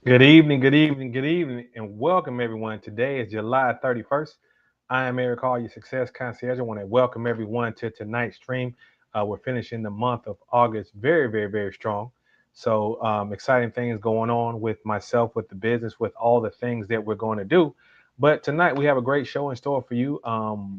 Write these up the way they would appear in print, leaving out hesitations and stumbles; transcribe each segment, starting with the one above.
Good evening, good evening, good evening, and welcome everyone. Today is July 31st. I am Eric Hall, your success concierge. I want to welcome everyone to tonight's stream. We're finishing the month of August very, very, very strong. So, exciting things going on with myself, with the business, with all the things that we're going to do. But tonight we have a great show in store for you.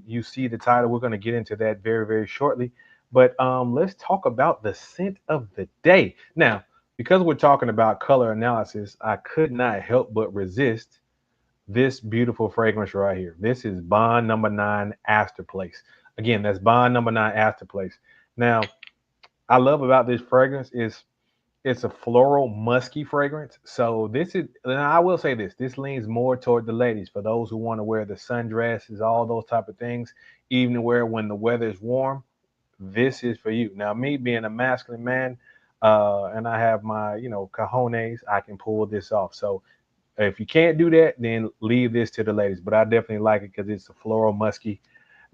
You see the title. We're going to get into that very, very shortly. But let's talk about the scent of the day. Now, because we're talking about color analysis, I could not help but resist this beautiful fragrance right here. This is Bond Number Nine Astor Place. Again, that's Bond Number Nine Astor Place. Now, I love about this fragrance is it's a floral, musky fragrance. So this is, and I will say this: this leans more toward the ladies for those who want to wear the sundresses, all those type of things, evening wear when the weather is warm. This is for you. Now, me being a masculine man, and I have my, cojones, I can pull this off. So if you can't do that, then leave this to the ladies. But I definitely like it because it's a floral, musky,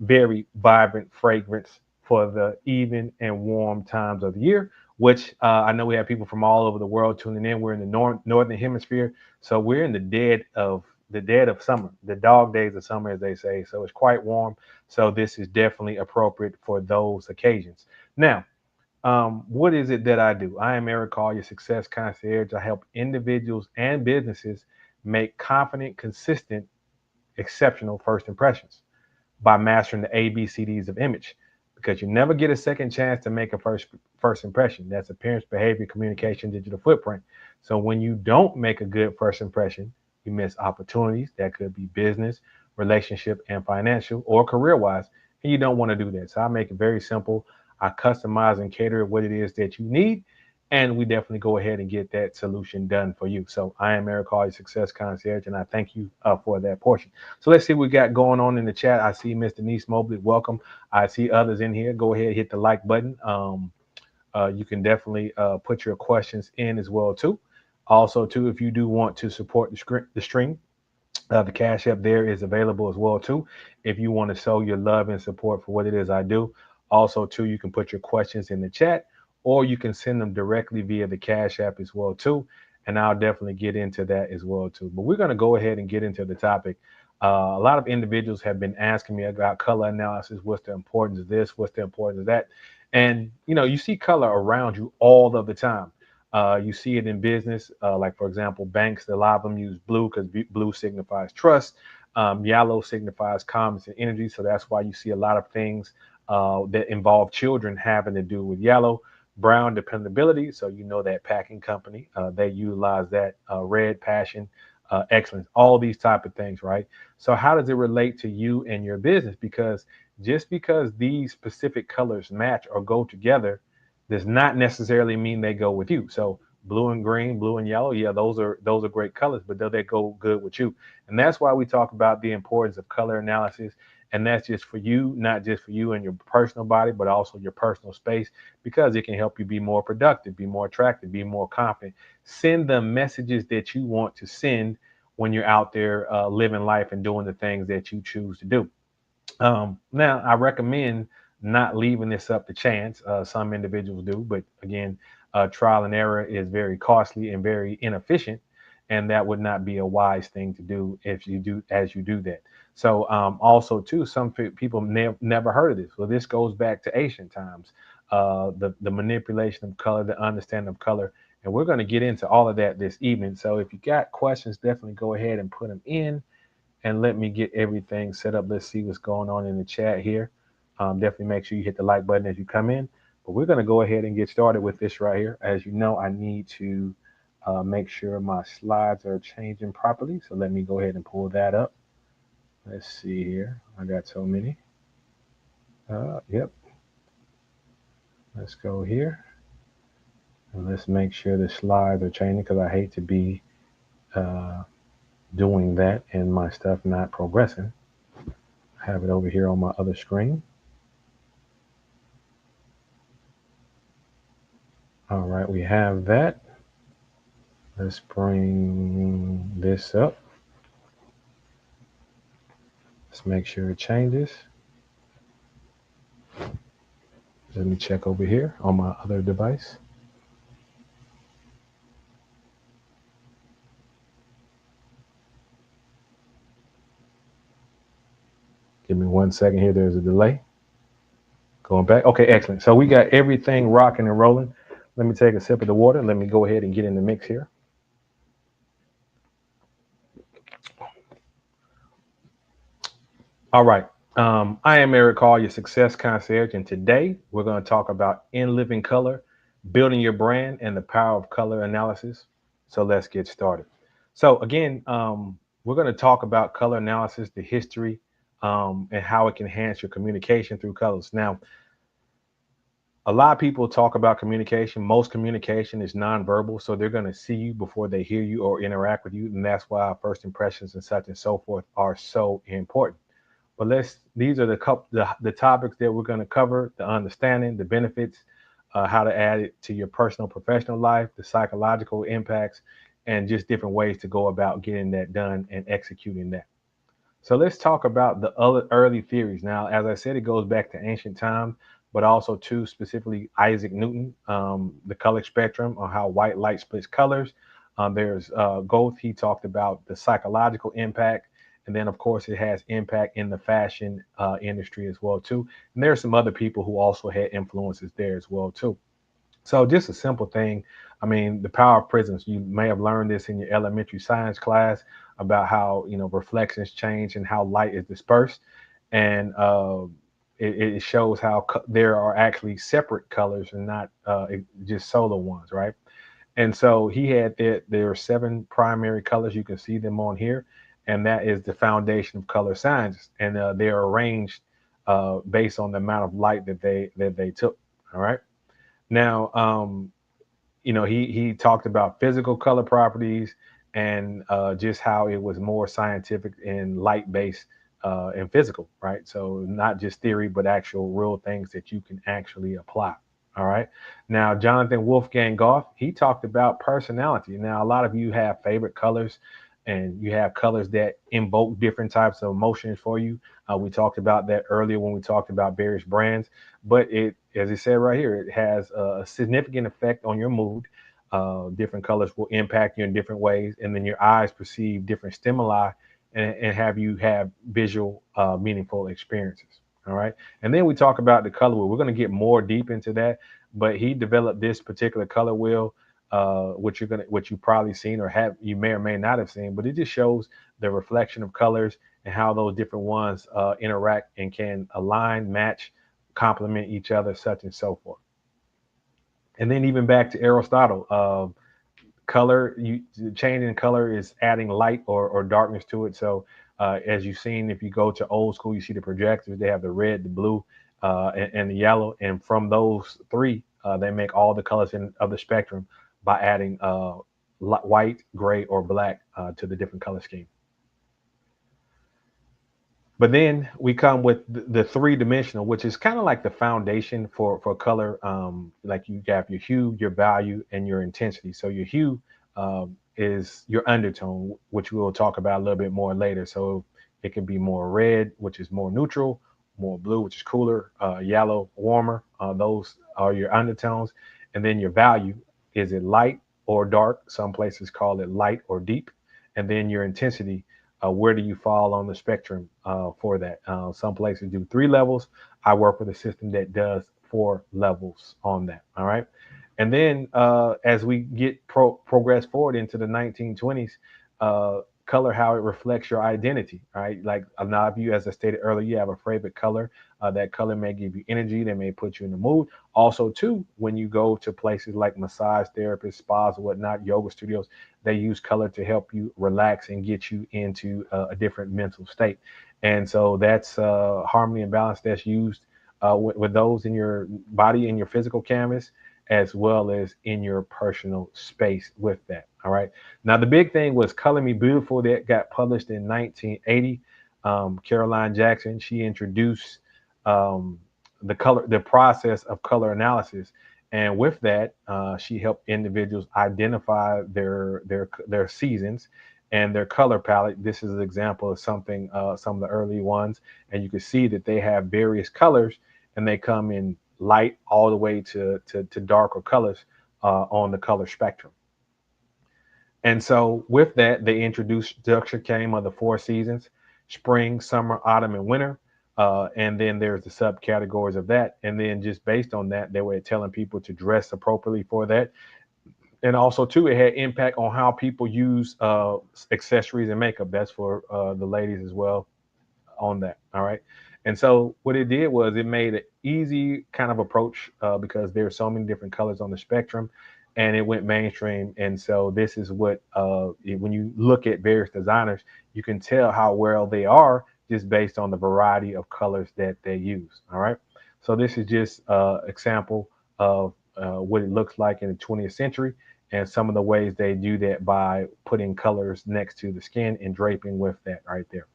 very vibrant fragrance for the even and warm times of the year. Which I know we have people from all over the world tuning in. We're in the northern hemisphere, so we're in the dead of summer, the dog days of summer, as they say. So it's quite warm. So this is definitely appropriate for those occasions. Now, what is it that I do? I am Eric Call, your success concierge. I help individuals and businesses make confident, consistent, exceptional first impressions by mastering the ABCDs of image. Because you never get a second chance to make a first impression. That's appearance, behavior, communication, digital footprint. So when you don't make a good first impression, you miss opportunities that could be business, relationship, and financial or career wise. And you don't want to do that. So I make it very simple. I customize and cater what it is that you need. And we definitely go ahead and get that solution done for you. So I am Eric Hall, your success concierge, and I thank you for that portion. So let's see what we got going on in the chat. I see Miss Denise Mobley. Welcome. I see others in here. Go ahead, hit the like button. You can definitely put your questions in as well too. Also, too, if you do want to support the stream, the Cash App there is available as well too. If you want to show your love and support for what it is I do, also too, you can put your questions in the chat, or you can send them directly via the Cash App as well too. And I'll definitely get into that as well too. But we're going to go ahead and get into the topic. A lot of individuals have been asking me about color analysis. What's the importance of this? What's the importance of that? And you see color around you all of the time. You see it in business, like for example, banks. A lot of them use blue because blue signifies trust. Yellow signifies calmness and energy. So that's why you see a lot of things that involve children having to do with yellow. Brown, dependability. So you know that packing company, they utilize that. Red, passion, excellence. All these type of things, right? So how does it relate to you and your business? Because just because these specific colors match or go together does not necessarily mean they go with you. So blue and green, blue and yellow, yeah, those are great colors, but do they go good with you? And that's why we talk about the importance of color analysis. And that's just for you, not just for you and your personal body, but also your personal space, because it can help you be more productive, be more attractive, be more confident, send the messages that you want to send when you're out there living life and doing the things that you choose to do. Now, I recommend not leaving this up to chance. Some individuals do, but again, trial and error is very costly and very inefficient, and that would not be a wise thing to do if you do as you do that. So, also too, some people never heard of this. Well, this goes back to ancient times, the manipulation of color, the understanding of color, and we're going to get into all of that this evening. So, if you got questions, definitely go ahead and put them in and let me get everything set up. Let's see what's going on in the chat here. Definitely make sure you hit the like button as you come in. But we're going to go ahead and get started with this right here. As you know, I need to make sure my slides are changing properly. So let me go ahead and pull that up. Let's see here. I got so many. Yep. Let's go here. And let's make sure the slides are changing because I hate to be uh, doing that and my stuff not progressing. I have it over here on my other screen. All right, we have that. Let's bring this up. Let's make sure it changes. Let me check over here on my other device. Give me 1 second here. There's a delay. Going back. Okay, excellent. So we got everything rocking and rolling. Let me take a sip of the water. Let me go ahead and get in the mix here. All right. I am Eric Hall, your success concierge, and today we're going to talk about in living color, building your brand, and the power of color analysis. So let's get started. So again, we're going to talk about color analysis, the history, and how it can enhance your communication through colors. Now, a lot of people talk about communication. Most communication is nonverbal, so they're going to see you before they hear you or interact with you, and that's why first impressions and such and so forth are so important. But these are the topics that we're going to cover: the understanding, the benefits, how to add it to your personal professional life, the psychological impacts, and just different ways to go about getting that done and executing that. So let's talk about the other early theories. Now, as I said, it goes back to ancient times, but also to specifically Isaac Newton, the color spectrum, or how white light splits colors. There's Goethe. He talked about the psychological impact, and then of course it has impact in the fashion industry as well too. And there are some other people who also had influences there as well too. So just a simple thing. I mean, the power of prisms. You may have learned this in your elementary science class about how reflections change and how light is dispersed, and it shows how there are actually separate colors and not just solar ones, right? And so he had that there are seven primary colors. You can see them on here, and that is the foundation of color science, and they are arranged based on the amount of light that they took. All right. Now, he talked about physical color properties and just how it was more scientific and light based and physical, right? So not just theory, but actual real things that you can actually apply. All right. Now, Jonathan Wolfgang Goff, he talked about personality. Now, a lot of you have favorite colors and you have colors that invoke different types of emotions for you. We talked about that earlier when we talked about various brands, but as it said right here, it has a significant effect on your mood. Different colors will impact you in different ways, and then your eyes perceive different stimuli and have you have visual, meaningful experiences. All right. And then we talk about the color wheel. We're going to get more deep into that, but he developed this particular color wheel, which you probably seen or have, you may or may not have seen, but it just shows the reflection of colors and how those different ones interact and can align, match, complement each other, such and so forth. And then even back to Aristotle, color, changing color is adding light or darkness to it. So as you've seen, if you go to old school, you see the projectors, they have the red, the blue, and the yellow. And from those three, they make all the colors of the spectrum by adding white, gray, or black to the different color scheme. But then we come with the three dimensional, which is kind of like the foundation for color. Like you have your hue, your value, and your intensity. So your hue is your undertone, which we will talk about a little bit more later. So it can be more red, which is more neutral, more blue, which is cooler, yellow, warmer. Those are your undertones. And then your value, is it light or dark? Some places call it light or deep. And then your intensity, where do you fall on the spectrum for that? Some places do 3 levels. I work with a system that does 4 levels on that. All right. And then as we get progress forward into the 1920s, color, how it reflects your identity, right? Like a lot of you, as I stated earlier, you have a favorite color. That color may give you energy, that may put you in the mood. Also, too, when you go to places like massage therapists, spas, or whatnot, yoga studios, they use color to help you relax and get you into a different mental state. And so that's harmony and balance that's used with those in your body, in your physical canvas, as well as in your personal space with that. All right. Now, the big thing was Color Me Beautiful that got published in 1980. Caroline Jackson, she introduced um, the process of color analysis. And with that, she helped individuals identify their seasons and their color palette. This is an example of something, some of the early ones, and you can see that they have various colors, and they come in light all the way to darker colors on the color spectrum. And so with that, they introduced structure came of the 4 seasons: spring, summer, autumn, and winter. And then there's the subcategories of that. And then just based on that, they were telling people to dress appropriately for that. And also, too, it had impact on how people use accessories and makeup. That's for the ladies as well on that. All right. And so what it did was it made an easy kind of approach because there's so many different colors on the spectrum, and it went mainstream. And so this is what when you look at various designers, you can tell how well they are just based on the variety of colors that they use. All right. So this is just example of what it looks like in the 20th century and some of the ways they do that by putting colors next to the skin and draping with that right there.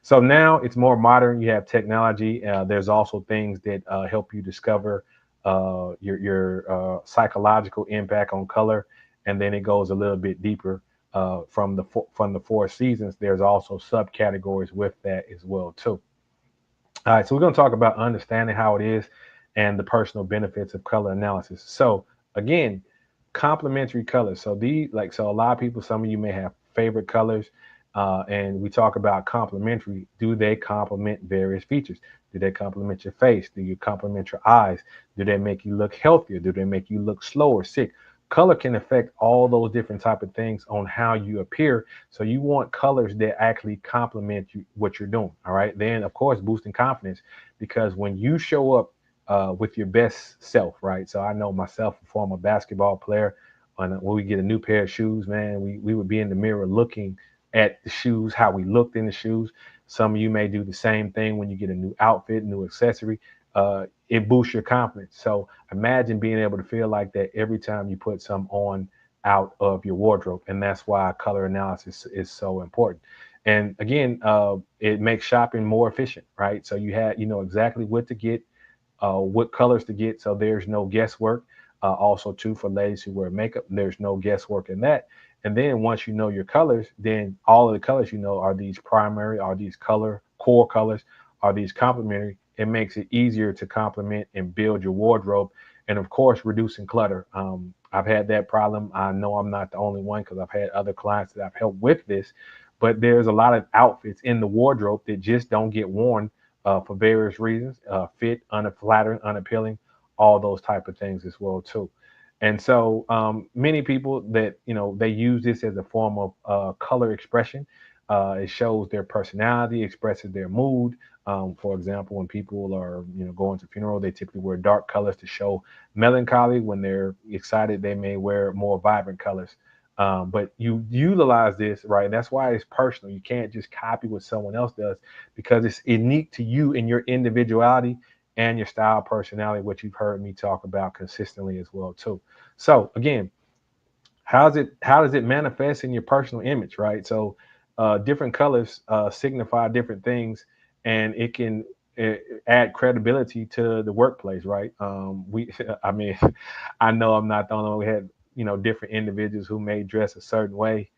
So now it's more modern. You have technology. There's also things that help you discover your psychological impact on color, and then it goes a little bit deeper from the four seasons. There's also subcategories with that as well too. All right, so we're going to talk about understanding how it is and the personal benefits of color analysis. So again, complementary colors. So so a lot of people, some of you may have favorite colors, and we talk about complementary. Do they complement various features? Do they complement your face? Do you complement your eyes? Do they make you look healthier? Do they make you look slow or sick? Color can affect all those different type of things on how you appear. So you want colors that actually complement you what you're doing. All right. Then of course boosting confidence, because when you show up with your best self, right? So I know myself, a former basketball player, when we get a new pair of shoes, man, we would be in the mirror looking at the shoes, how we looked in the shoes. Some of you may do the same thing when you get a new outfit, new accessory. It boosts your confidence. So imagine being able to feel like that every time you put some on out of your wardrobe. And that's why color analysis is so important. And again, it makes shopping more efficient, right? So you know exactly what to get, what colors to get, so there's no guesswork. Also, too, for ladies who wear makeup, there's no guesswork in that. And then once you know your colors, then all of the colors you know are these primary, are these color core colors, are these complementary. It makes it easier to complement and build your wardrobe, and of course, reducing clutter. I've had that problem. I know I'm not the only one because I've had other clients that I've helped with this. But there's a lot of outfits in the wardrobe that just don't get worn for various reasons, fit, unflattering, unappealing, all those type of things as well too. And so many people that they use this as a form of color expression. It shows their personality, expresses their mood. For example, when people are going to funeral, they typically wear dark colors to show melancholy. When they're excited, they may wear more vibrant colors. But you utilize this, right? That's why it's personal. You can't just copy what someone else does because it's unique to you and your individuality and your style, personality, what you've heard me talk about consistently as well too. So again, how does it manifest in your personal image, right? So different colors signify different things, and it can uh, add credibility to the workplace, right? We, I mean, I know I'm not the only one. We had different individuals who may dress a certain way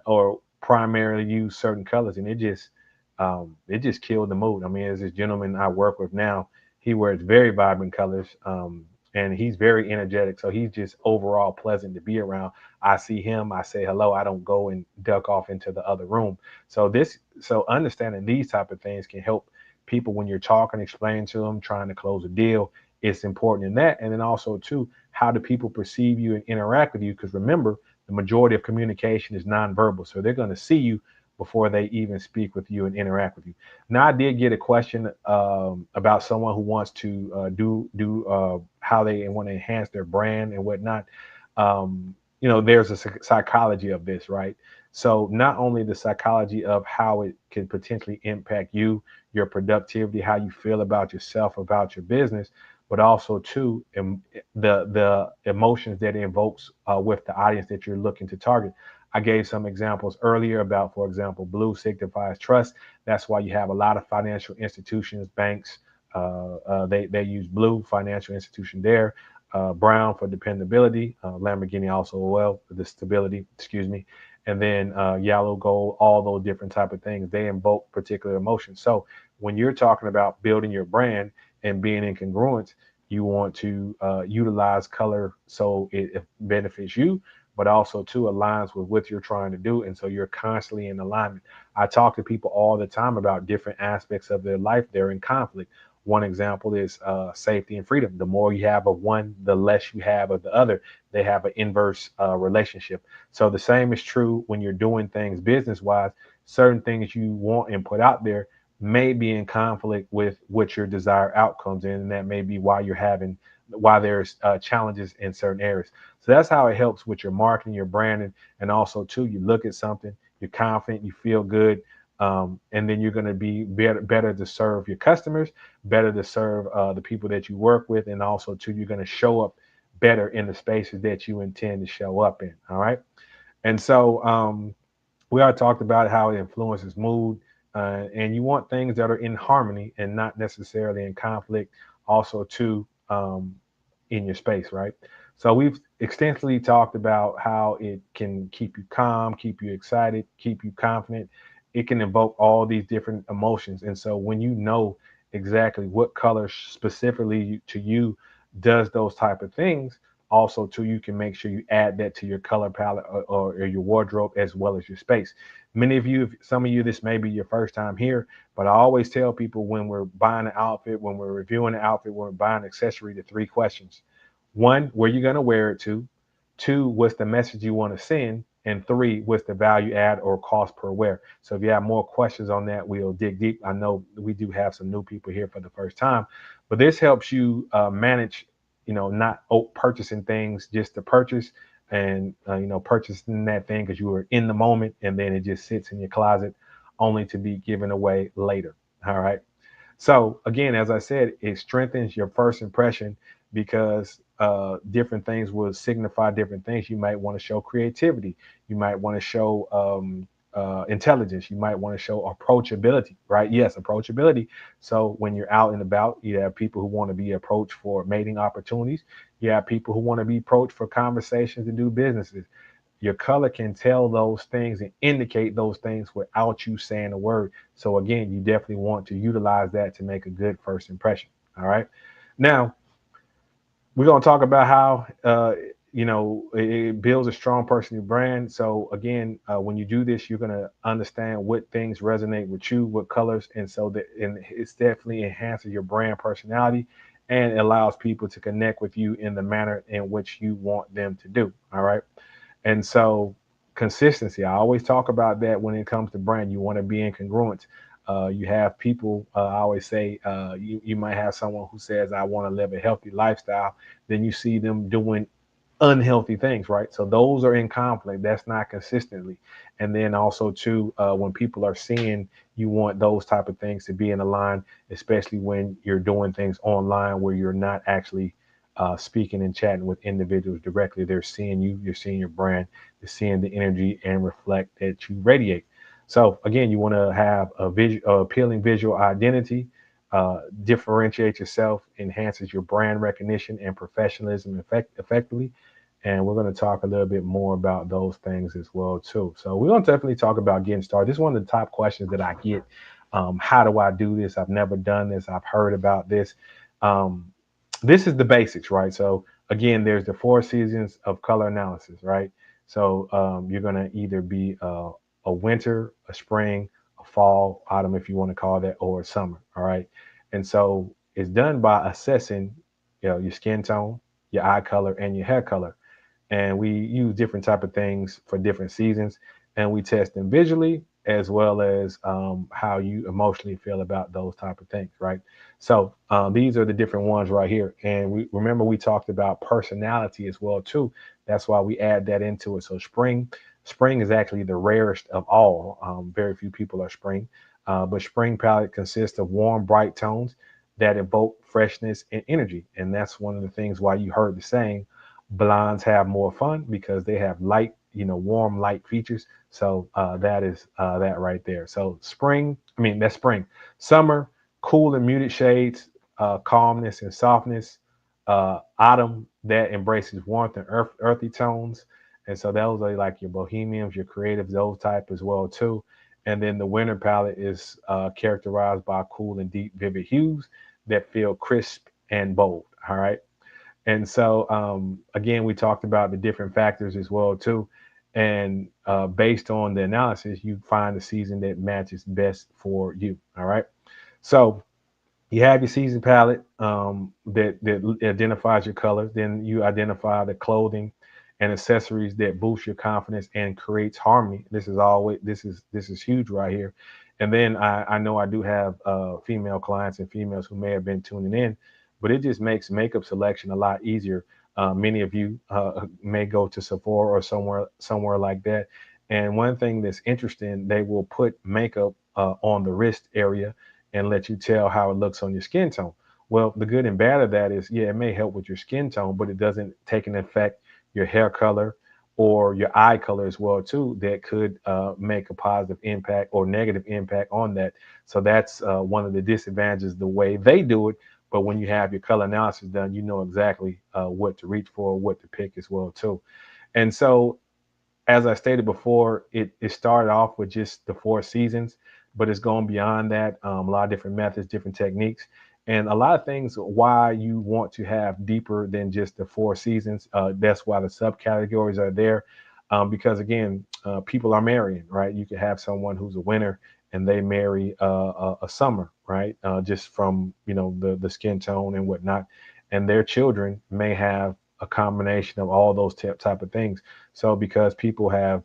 or primarily use certain colors, and it just killed the mood. I mean, as this gentleman I work with now, he wears very vibrant colors. And he's very energetic, so he's just overall pleasant to be around. I see him, I say hello. I don't go and duck off into the other room. So understanding these type of things can help people when you're talking, explaining to them, trying to close a deal. It's important in that, and then also too, how do people perceive you and interact with you? Because remember, the majority of communication is nonverbal, so they're going to see you before they even speak with you and interact with you. Now, I did get a question about someone who wants to do how they want to enhance their brand and whatnot. There's a psychology of this, right? So not only the psychology of how it can potentially impact you, your productivity, how you feel about yourself, about your business, but also too the emotions that it invokes with the audience that you're looking to target. I gave some examples earlier about, for example, blue signifies trust. That's why you have a lot of financial institutions, banks, they use blue financial institution there. Brown for dependability, Lamborghini also well for the stability, excuse me, and then yellow, gold, all those different type of things. They invoke particular emotions. So when you're talking about building your brand and being in congruence, you want to utilize color so it benefits you, but also too aligns with what you're trying to do. And so you're constantly in alignment. I talk to people all the time about different aspects of their life. They're in conflict. One example is safety and freedom. The more you have of one, the less you have of the other. They have an inverse relationship. So the same is true when you're doing things business wise. Certain things you want and put out there may be in conflict with what your desired outcomes in, and that may be why there's challenges in certain areas. So that's how it helps with your marketing, your branding, and also too, you look at something, you're confident, you feel good, and then you're going to be better to serve your customers, better to serve the people that you work with, and also too, you're going to show up better in the spaces that you intend to show up in. All right, and so we already talked about how it influences mood, and you want things that are in harmony and not necessarily in conflict. Also, too, in your space, right? So we've extensively talked about how it can keep you calm, keep you excited, keep you confident. It can invoke all these different emotions, and so when you know exactly what color specifically to you does those type of things, also too you can make sure you add that to your color palette or your wardrobe as well as your space. Many of you, some of you, this may be your first time here, but I always tell people when we're buying an outfit, when we're reviewing an outfit, when we're buying an accessory, the three questions: one, where you're going to wear it to; two, what's the message you want to send; and three, what's the value add or cost per wear. So if you have more questions on that, we'll dig deep. I know we do have some new people here for the first time, but this helps you manage, not purchasing things just to purchase, and purchasing that thing because you were in the moment and then it just sits in your closet only to be given away later. All right. So again, as I said, it strengthens your first impression because different things will signify different things. You might want to show creativity. You might want to show intelligence. You might want to show approachability, right? Yes, approachability. So when you're out and about, you have people who want to be approached for mating opportunities. You have people who want to be approached for conversations and do businesses. Your color can tell those things and indicate those things without you saying a word. So again, you definitely want to utilize that to make a good first impression. All right. Now we're going to talk about how it builds a strong personal brand. So again, when you do this, you're going to understand what things resonate with you, what colors, and so that and it's definitely enhances your brand personality and allows people to connect with you in the manner in which you want them to do. All right. And so consistency, I always talk about that when it comes to brand. You want to be in congruence. You have people, I always say, you might have someone who says, I want to live a healthy lifestyle. Then you see them doing unhealthy things, right? So those are in conflict. That's not consistently. And then also too, when people are seeing, you want those type of things to be in a line, especially when you're doing things online where you're not actually speaking and chatting with individuals directly. They're seeing you, you're seeing your brand, you're seeing the energy and reflect that you radiate. So again, you want to have a appealing visual identity, differentiate yourself, enhances your brand recognition and professionalism effectively. And we're going to talk a little bit more about those things as well too. So we're going to definitely talk about getting started. This is one of the top questions that I get. How do I do this? I've never done this. I've heard about this. Um, this is the basics, right? So again, there's the four seasons of color analysis, right? So you're going to either be a winter, a spring, a fall, autumn, if you want to call that, or a summer. All right. And so it's done by assessing, your skin tone, your eye color, and your hair color. And we use different type of things for different seasons, and we test them visually as well as how you emotionally feel about those type of things, right? So these are the different ones right here, and we remember we talked about personality as well too. That's why we add that into it. So spring is actually the rarest of all. Very few people are spring, but spring palette consists of warm, bright tones that evoke freshness and energy, and that's one of the things why you heard the saying blondes have more fun because they have light, warm light features. So that is that right there. So that's spring. Summer, cool and muted shades, calmness and softness. Autumn, that embraces warmth and earthy tones. And so those are like your bohemians, your creatives, those type as well too. And then the winter palette is characterized by cool and deep, vivid hues that feel crisp and bold. All right. And so again, we talked about the different factors as well too. And based on the analysis, you find the season that matches best for you. All right. So you have your season palette that identifies your colors. Then you identify the clothing and accessories that boost your confidence and creates harmony. This is huge right here. And then I know I do have female clients and females who may have been tuning in, but it just makes makeup selection a lot easier. Many of you may go to Sephora or somewhere like that. And one thing that's interesting, they will put makeup on the wrist area and let you tell how it looks on your skin tone. Well, the good and bad of that is, yeah, it may help with your skin tone, but it doesn't take an effect your hair color or your eye color as well too. That could make a positive impact or negative impact on that. So that's one of the disadvantages the way they do it. But when you have your color analysis done, you know exactly what to reach for, what to pick as well too. And so as I stated before, it started off with just the four seasons, but it's gone beyond that. A lot of different methods, different techniques, and a lot of things why you want to have deeper than just the four seasons. That's why the subcategories are there, because again, people are marrying, right? You could have someone who's a winter and they marry a summer, right? Just from the skin tone and whatnot, and their children may have a combination of all those type of things. So because people have,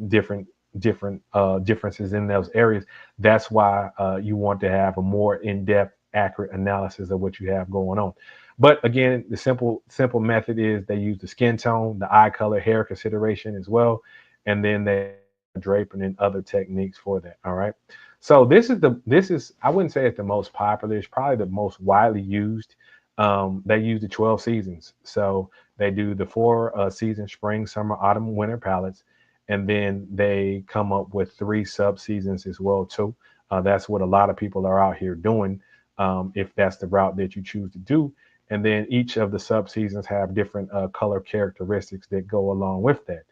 different differences in those areas, that's why you want to have a more in-depth, accurate analysis of what you have going on. But again, the simple method is they use the skin tone, the eye color, hair consideration as well, and then they draping and other techniques for that. All right. So this is I wouldn't say it's the most popular. It's probably the most widely used. They use the 12 seasons. So they do the four season spring, summer, autumn, winter palettes, and then they come up with three sub seasons as well too. That's what a lot of people are out here doing, if that's the route that you choose to do. And then each of the sub seasons have different color characteristics that go along with that.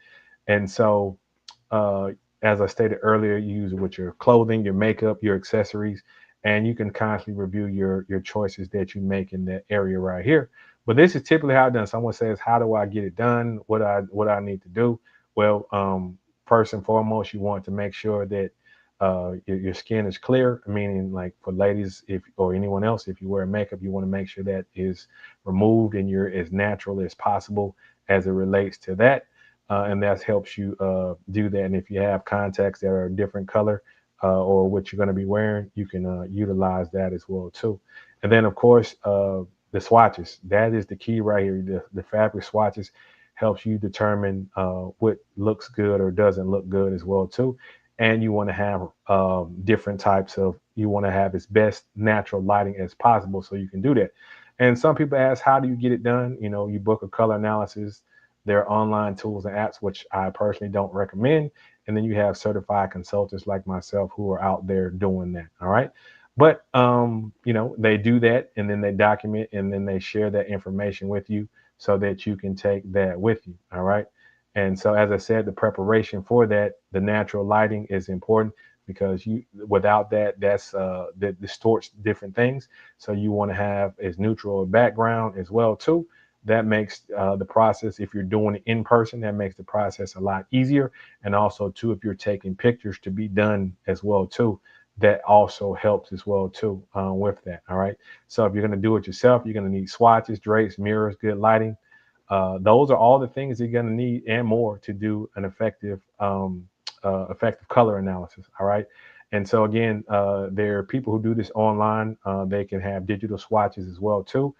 And so, uh, as I stated earlier, you use it with your clothing, your makeup, your accessories, and you can constantly review your choices that you make in that area right here. But this is typically how it's done. Someone says, "How do I get it done? What I need to do?" Well, first and foremost, you want to make sure that your skin is clear. Meaning, like for ladies, if or anyone else, if you wear makeup, you want to make sure that is removed and you're as natural as possible as it relates to that, and that helps you do that. And if you have contacts that are a different color or what you're going to be wearing, you can utilize that as well too. And then, of course, the swatches. That is the key right here. The fabric swatches helps you determine what looks good or doesn't look good as well too. And you want to have different types of. You want to have as best natural lighting as possible, so you can do that. And some people ask, how do you get it done? You book a color analysis. There are online tools and apps, which I personally don't recommend. And then you have certified consultants like myself who are out there doing that. All right. But they do that and then they document and then they share that information with you so that you can take that with you. All right. And so, as I said, the preparation for that, the natural lighting is important because without that, that distorts different things. So you want to have as neutral a background as well too. That makes the process, if you're doing it in person, that makes the process a lot easier. And also too, if you're taking pictures to be done as well too, that also helps as well too with that. All right. So if you're going to do it yourself, you're going to need swatches, drapes, mirrors, good lighting. Those are all the things you're going to need and more to do an effective color analysis. All right. And so again, there are people who do this online. They can have digital swatches as well too,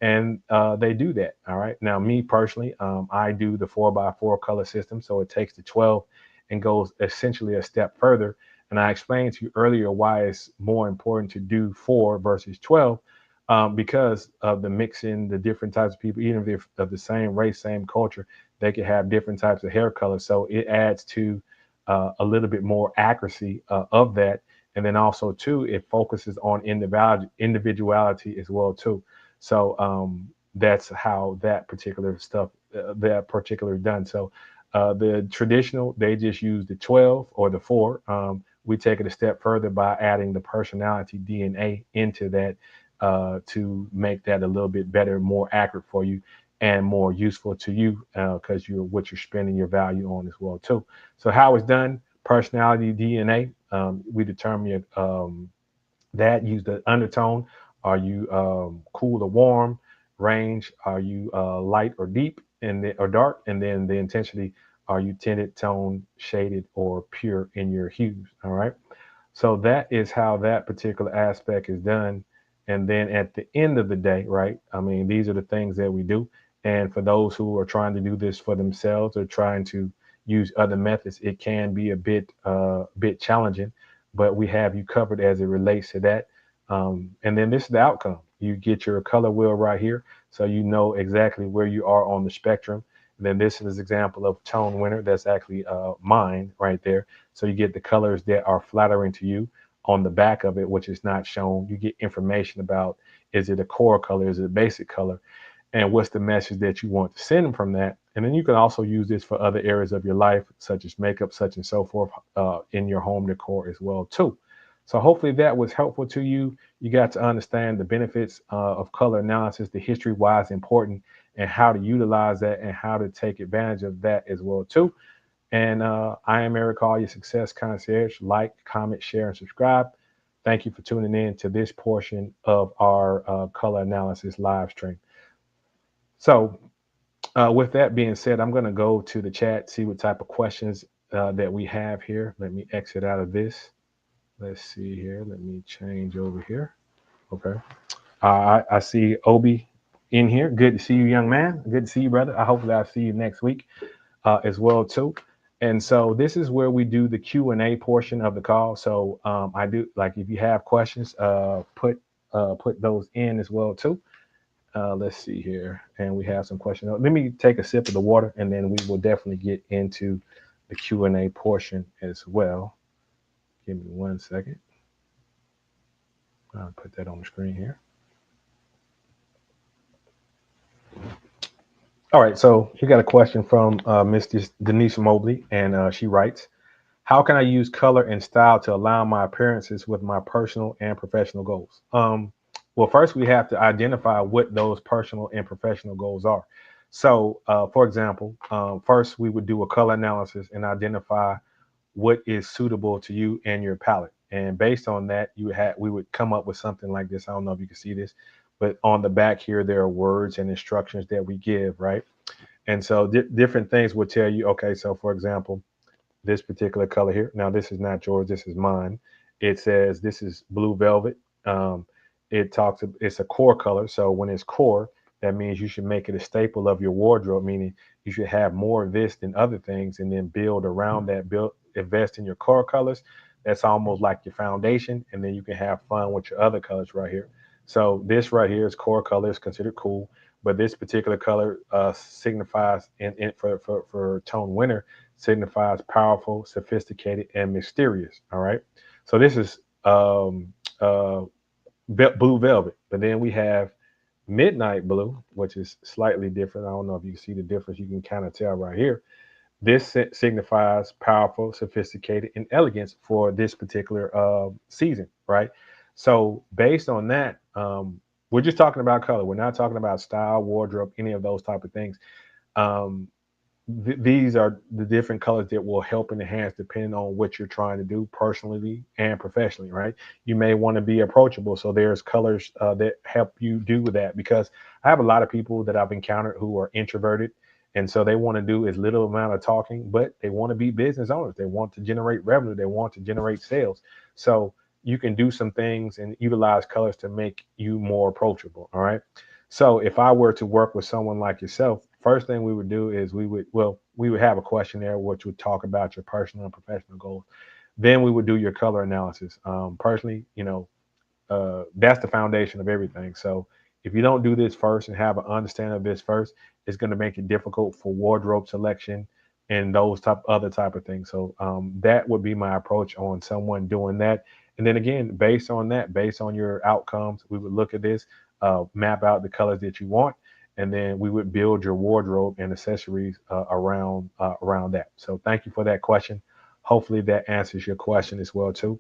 and they do that. All right. Now, me personally, I do the 4x4 color system, so it takes the 12 and goes essentially a step further. And I explained to you earlier why it's more important to do 4 versus 12, because of the mixing, the different types of people, even if they're of the same race, same culture, they could have different types of hair color. So it adds to a little bit more accuracy of that. And then also too, it focuses on individuality as well too. So that's how that particular is done. So the traditional, they just use the 12 or the 4. We take it a step further by adding the personality DNA into that to make that a little bit better, more accurate for you, and more useful to you because you're what you're spending your value on as well too. So how it's done, personality DNA, we determine that use the undertone. Are you cool or warm? Range. Are you light or deep or dark? And then the intensity. Are you tinted, tone, shaded, or pure in your hues? All right. So that is how that particular aspect is done. And then at the end of the day, right? I mean, these are the things that we do. And for those who are trying to do this for themselves or trying to use other methods, it can be a bit challenging. But we have you covered as it relates to that. And then this is the outcome. You get your color wheel right here, so you know exactly where you are on the spectrum. And then this is an example of tone winner. That's actually mine right there. So you get the colors that are flattering to you on the back of it, which is not shown. You get information about, is it a core color? Is it a basic color? And what's the message that you want to send from that? And then you can also use this for other areas of your life, such as makeup, such and so forth, in your home decor as well too. So hopefully that was helpful to you. You got to understand the benefits of color analysis, the history, why it's important, and how to utilize that and how to take advantage of that as well too. And I am Eric Hall, your success concierge. Like, comment, share, and subscribe. Thank you for tuning in to this portion of our color analysis live stream. So, with that being said, I'm going to go to the chat, see what type of questions that we have here. Let me exit out of this. Let's see here. Let me change over here. Okay. I see Obi in here. Good to see you, young man. Good to see you, brother. I hopefully I'll see you next week as well too. And so this is where we do the Q&A portion of the call. So I do, like, if you have questions, put those in as well too. Let's see here, and we have some questions. Let me take a sip of the water, and then we will definitely get into the Q&A portion as well. Give me 1 second. I'll put that on the screen here. All right, so you got a question from Miss Denise Mobley, and she writes, how can I use color and style to align my appearances with my personal and professional goals? Well, first we have to identify what those personal and professional goals are. So, for example, first we would do a color analysis and identify what is suitable to you and your palette. And based on that, we would come up with something like this. I don't know if you can see this, but on the back here, there are words and instructions that we give, right? And so different things will tell you, okay, so for example, this particular color here. Now, this is not yours. This is mine. It says this is blue velvet. It's a core color. So when it's core, that means you should make it a staple of your wardrobe, meaning you should have more of this than other things and then build around that, invest in your core colors. That's almost like your foundation. And then you can have fun with your other colors right here. So this right here is core color, is considered cool. But this particular color signifies for tone winner signifies powerful, sophisticated, and mysterious. All right. So this is blue velvet. But then we have midnight blue, which is slightly different. I don't know if you can see the difference. You can kind of tell right here. This signifies powerful, sophisticated, and elegance for this particular season, right? So based on that, we're just talking about color. We're not talking about style, wardrobe, any of those type of things. Um, these are the different colors that will help and enhance depending on what you're trying to do personally and professionally, right? You may want to be approachable. So there's colors that help you do that, because I have a lot of people that I've encountered who are introverted. And so they want to do as little amount of talking, but they want to be business owners. They want to generate revenue. They want to generate sales. So you can do some things and utilize colors to make you more approachable. All right. So if I were to work with someone like yourself, first thing we would do is we would have a questionnaire which would talk about your personal and professional goals. Then we would do your color analysis. Personally, that's the foundation of everything. So if you don't do this first and have an understanding of this first, it's going to make it difficult for wardrobe selection and those other type of things. So that would be my approach on someone doing that. And then again, based on that, based on your outcomes, we would look at this, map out the colors that you want, and then we would build your wardrobe and accessories around that. So thank you for that question. Hopefully that answers your question as well too.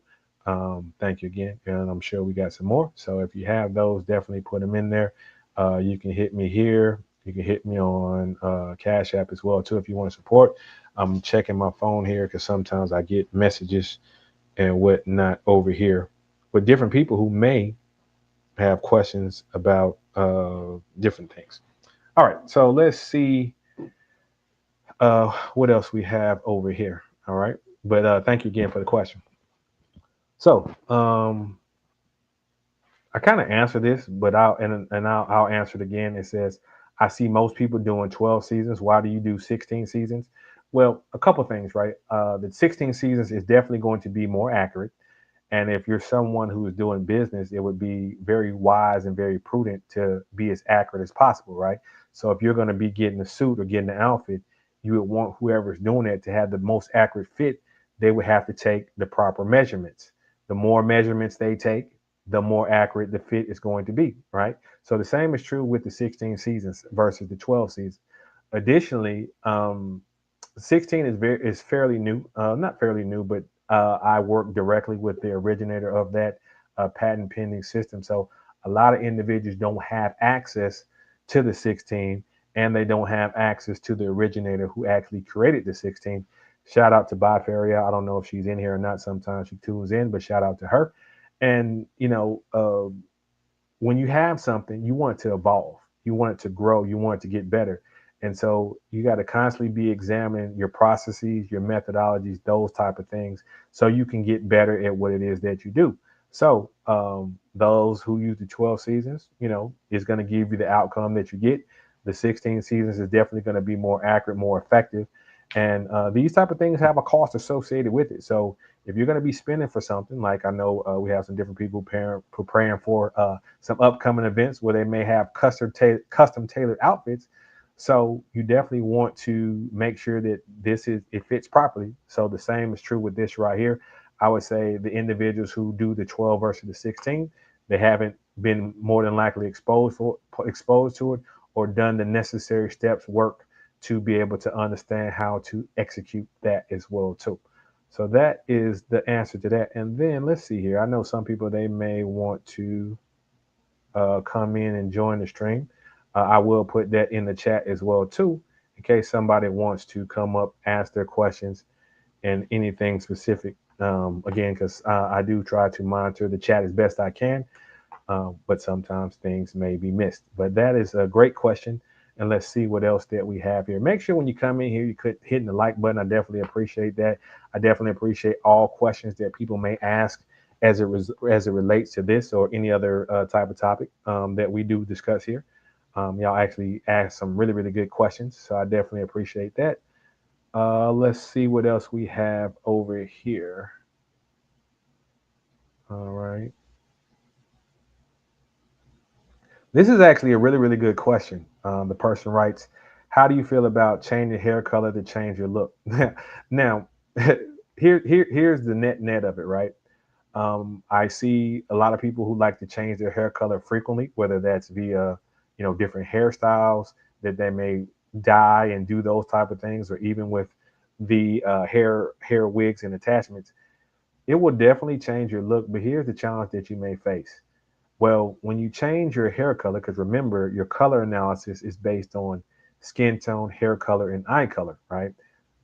Thank you again. And I'm sure we got some more. So if you have those, definitely put them in there. You can hit me here. You can hit me on Cash App as well too if you want to support. I'm checking my phone here because sometimes I get messages and whatnot over here with different people who may have questions about different things. All right, so let's see what else we have over here. All right, but thank you again for the question. So I kind of answer this, but I'll answer it again. It says, I see most people doing 12 seasons. Why do you do 16 seasons? Well, a couple things, right? The 16 seasons is definitely going to be more accurate. And if you're someone who is doing business, it would be very wise and very prudent to be as accurate as possible, right? So if you're going to be getting a suit or getting an outfit, you would want whoever's doing it to have the most accurate fit. They would have to take the proper measurements. The more measurements they take, the more accurate the fit is going to be, right? So the same is true with the 16 seasons versus the 12 seasons. Additionally, 16 is fairly new, not fairly new, but I work directly with the originator of that patent pending system. So a lot of individuals don't have access to the 16, and they don't have access to the originator who actually created the 16. Shout out to Bifaria. I don't know if she's in here or not. Sometimes she tunes in, but shout out to her. And when you have something, you want it to evolve, you want it to grow, you want it to get better. And so you got to constantly be examining your processes, your methodologies, those type of things, so you can get better at what it is that you do. So those who use the 12 seasons, is going to give you the outcome that you get. The 16 seasons is definitely going to be more accurate, more effective. And these type of things have a cost associated with it. So if you're going to be spending for something, like I know we have some different people preparing for some upcoming events where they may have custom tailored outfits. So you definitely want to make sure that it fits properly. So the same is true with this right here. I would say the individuals who do the 12 versus the 16, they haven't been more than likely exposed to it or done the necessary steps work to be able to understand how to execute that as well too. So that is the answer to that. And then let's see here. I know some people they may want to come in and join the stream. I will put that in the chat as well too, in case somebody wants to come up, ask their questions, and anything specific. Again, because I do try to monitor the chat as best I can, but sometimes things may be missed. But that is a great question. And let's see what else that we have here. Make sure when you come in here, you could hitting the like button. I definitely appreciate that. I definitely appreciate all questions that people may ask as it relates to this or any other type of topic that we do discuss here. Y'all actually ask some really, really good questions. So I definitely appreciate that. Let's see what else we have over here. All right. This is actually a really, really good question. The person writes, "How do you feel about changing hair color to change your look?" Now, here's the net of it, right? I see a lot of people who like to change their hair color frequently, whether that's via, different hairstyles that they may dye and do those type of things, or even with the hair wigs and attachments. It will definitely change your look. But here's the challenge that you may face. Well, when you change your hair color, because remember, your color analysis is based on skin tone, hair color, and eye color, right?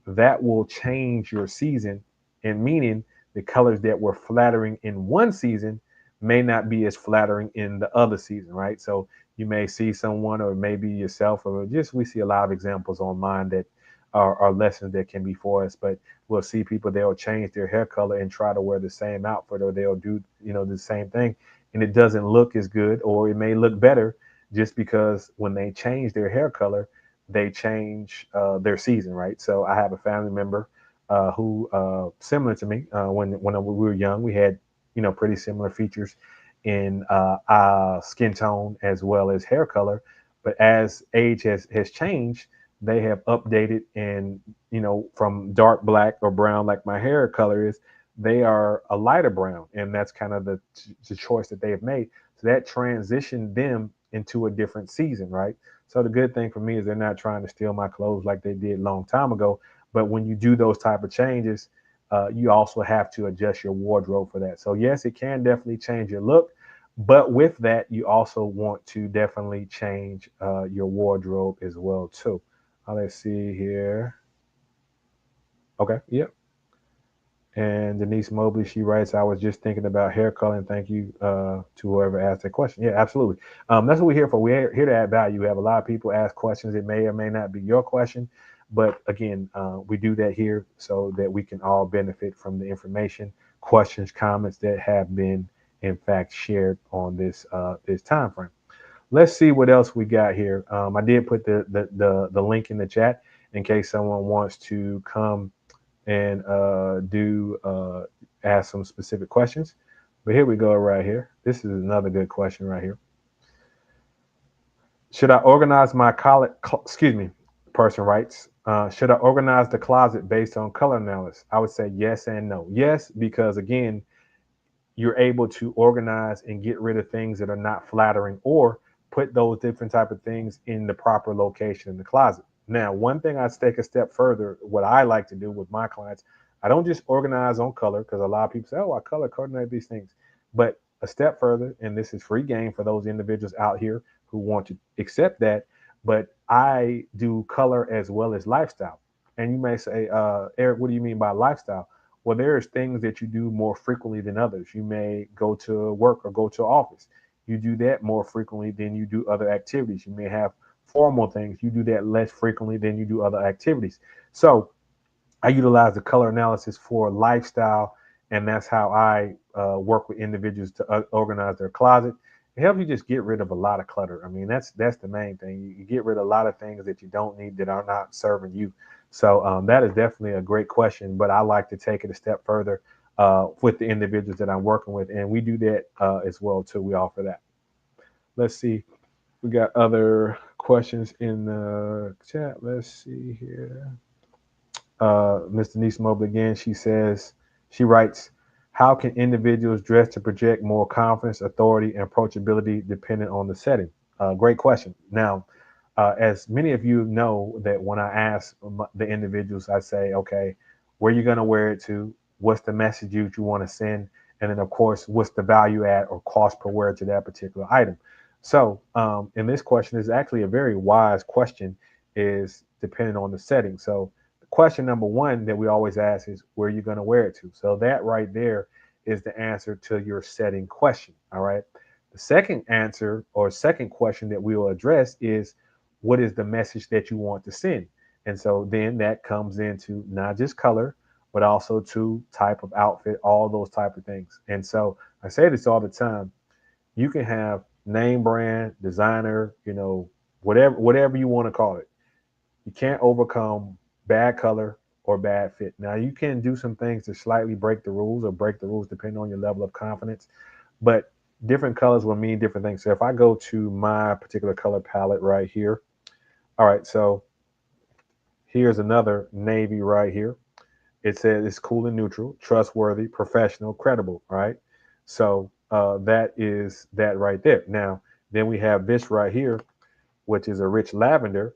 That will change your season, and meaning the colors that were flattering in one season may not be as flattering in the other season, right? So you may see someone, or maybe yourself, or just we see a lot of examples online that are lessons that can be for us. But we'll see people, they'll change their hair color and try to wear the same outfit, or they'll do the same thing, and it doesn't look as good, or it may look better, just because when they change their hair color, they change their season, right? So I have a family member who, similar to me, when we were young, we had pretty similar features in skin tone as well as hair color. But as age has changed, they have updated, and from dark black or brown like my hair color is, they are a lighter brown, and that's kind of the choice that they have made. So that transitioned them into a different season, right? So the good thing for me is they're not trying to steal my clothes like they did a long time ago. But when you do those type of changes, you also have to adjust your wardrobe for that. So yes, it can definitely change your look, but with that, you also want to definitely change your wardrobe as well too. Let's see here. Okay, yep. And Denise Mobley, she writes, I was just thinking about hair color, and thank you to whoever asked that question. Yeah, absolutely. That's what we're here for. We're here to add value. We have a lot of people ask questions. It may or may not be your question, but again, we do that here so that we can all benefit from the information, questions, comments that have been, in fact, shared on this time frame. Let's see what else we got here. I did put the link in the chat in case someone wants to come and do ask some specific questions. But here we go right here. This is another good question right here. Should I organize my excuse me, person writes, should I organize the closet based on color analysis? I would say yes and no. Yes, because again, you're able to organize and get rid of things that are not flattering or put those different type of things in the proper location in the closet. Now, one thing I take a step further, what I like to do with my clients, I don't just organize on color because a lot of people say, oh, I color coordinate these things. But a step further, and this is free game for those individuals out here who want to accept that, but I do color as well as lifestyle. And you may say, Eric, what do you mean by lifestyle? Well, there's things that you do more frequently than others. You may go to work or go to office. You do that more frequently than you do other activities. You may have formal things. You do that less frequently than you do other activities. So I utilize the color analysis for lifestyle, and that's how I work with individuals to organize their closet. It helps you just get rid of a lot of clutter. I mean, that's the main thing. You get rid of a lot of things that you don't need that are not serving you. So that is definitely a great question, but I like to take it a step further with the individuals that I'm working with, and we do that as well too. We offer that. Let's see. We got other questions in the chat. Let's see here. Mr. Denise Mobley again. She writes, how can individuals dress to project more confidence, authority, and approachability depending on the setting? Great question. Now, as many of you know, that when I ask the individuals, I say, okay, where are you going to wear it to? What's the message you want to send? And then, of course, what's the value add or cost per wear to that particular item? So, in this question is actually a very wise question, is depending on the setting. So, question number one that we always ask is, where are you going to wear it to? So that right there is the answer to your setting question. All right. The second answer or second question that we will address is, what is the message that you want to send? And so then that comes into not just color, but also to type of outfit, all those type of things. And so I say this all the time. You can have name brand, designer, whatever you want to call it. You can't overcome bad color or bad fit. Now, you can do some things to slightly break the rules or break the rules depending on your level of confidence, but different colors will mean different things. So if I go to my particular color palette right here, all right, so here's another navy right here. It says it's cool and neutral, trustworthy, professional, credible, right? So that is that right there. Now, then we have this right here, which is a rich lavender,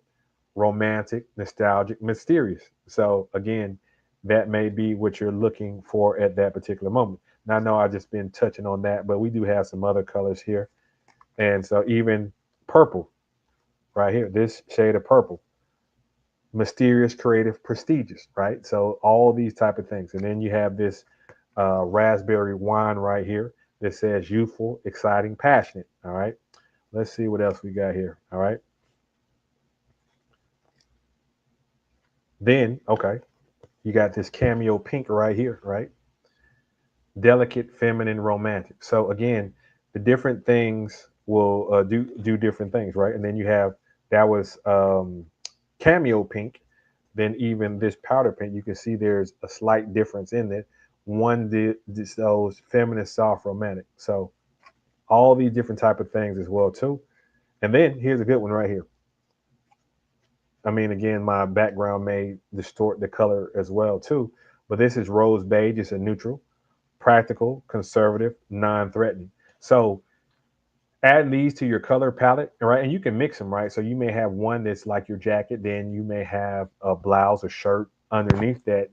romantic, nostalgic, mysterious. So again, that may be what you're looking for at that particular moment. Now I know I've just been touching on that, but we do have some other colors here. And so even purple right here, this shade of purple, mysterious, creative, prestigious, right? So all these type of things. And then you have this raspberry wine right here that says youthful, exciting, passionate. All right. Let's see what else we got here. All right. Then, okay, you got this cameo pink right here, right? Delicate, feminine, romantic. So again, the different things will do different things, right? And then you have that was cameo pink. Then even this powder pink, you can see there's a slight difference in it. One did those feminine, soft, romantic. So all these different type of things as well too. And then here's a good one right here. I mean, again, my background may distort the color as well too, but this is rose beige. It's a neutral, practical, conservative, non-threatening. So add these to your color palette, right? And you can mix them, right? So you may have one that's like your jacket, then you may have a blouse or shirt underneath that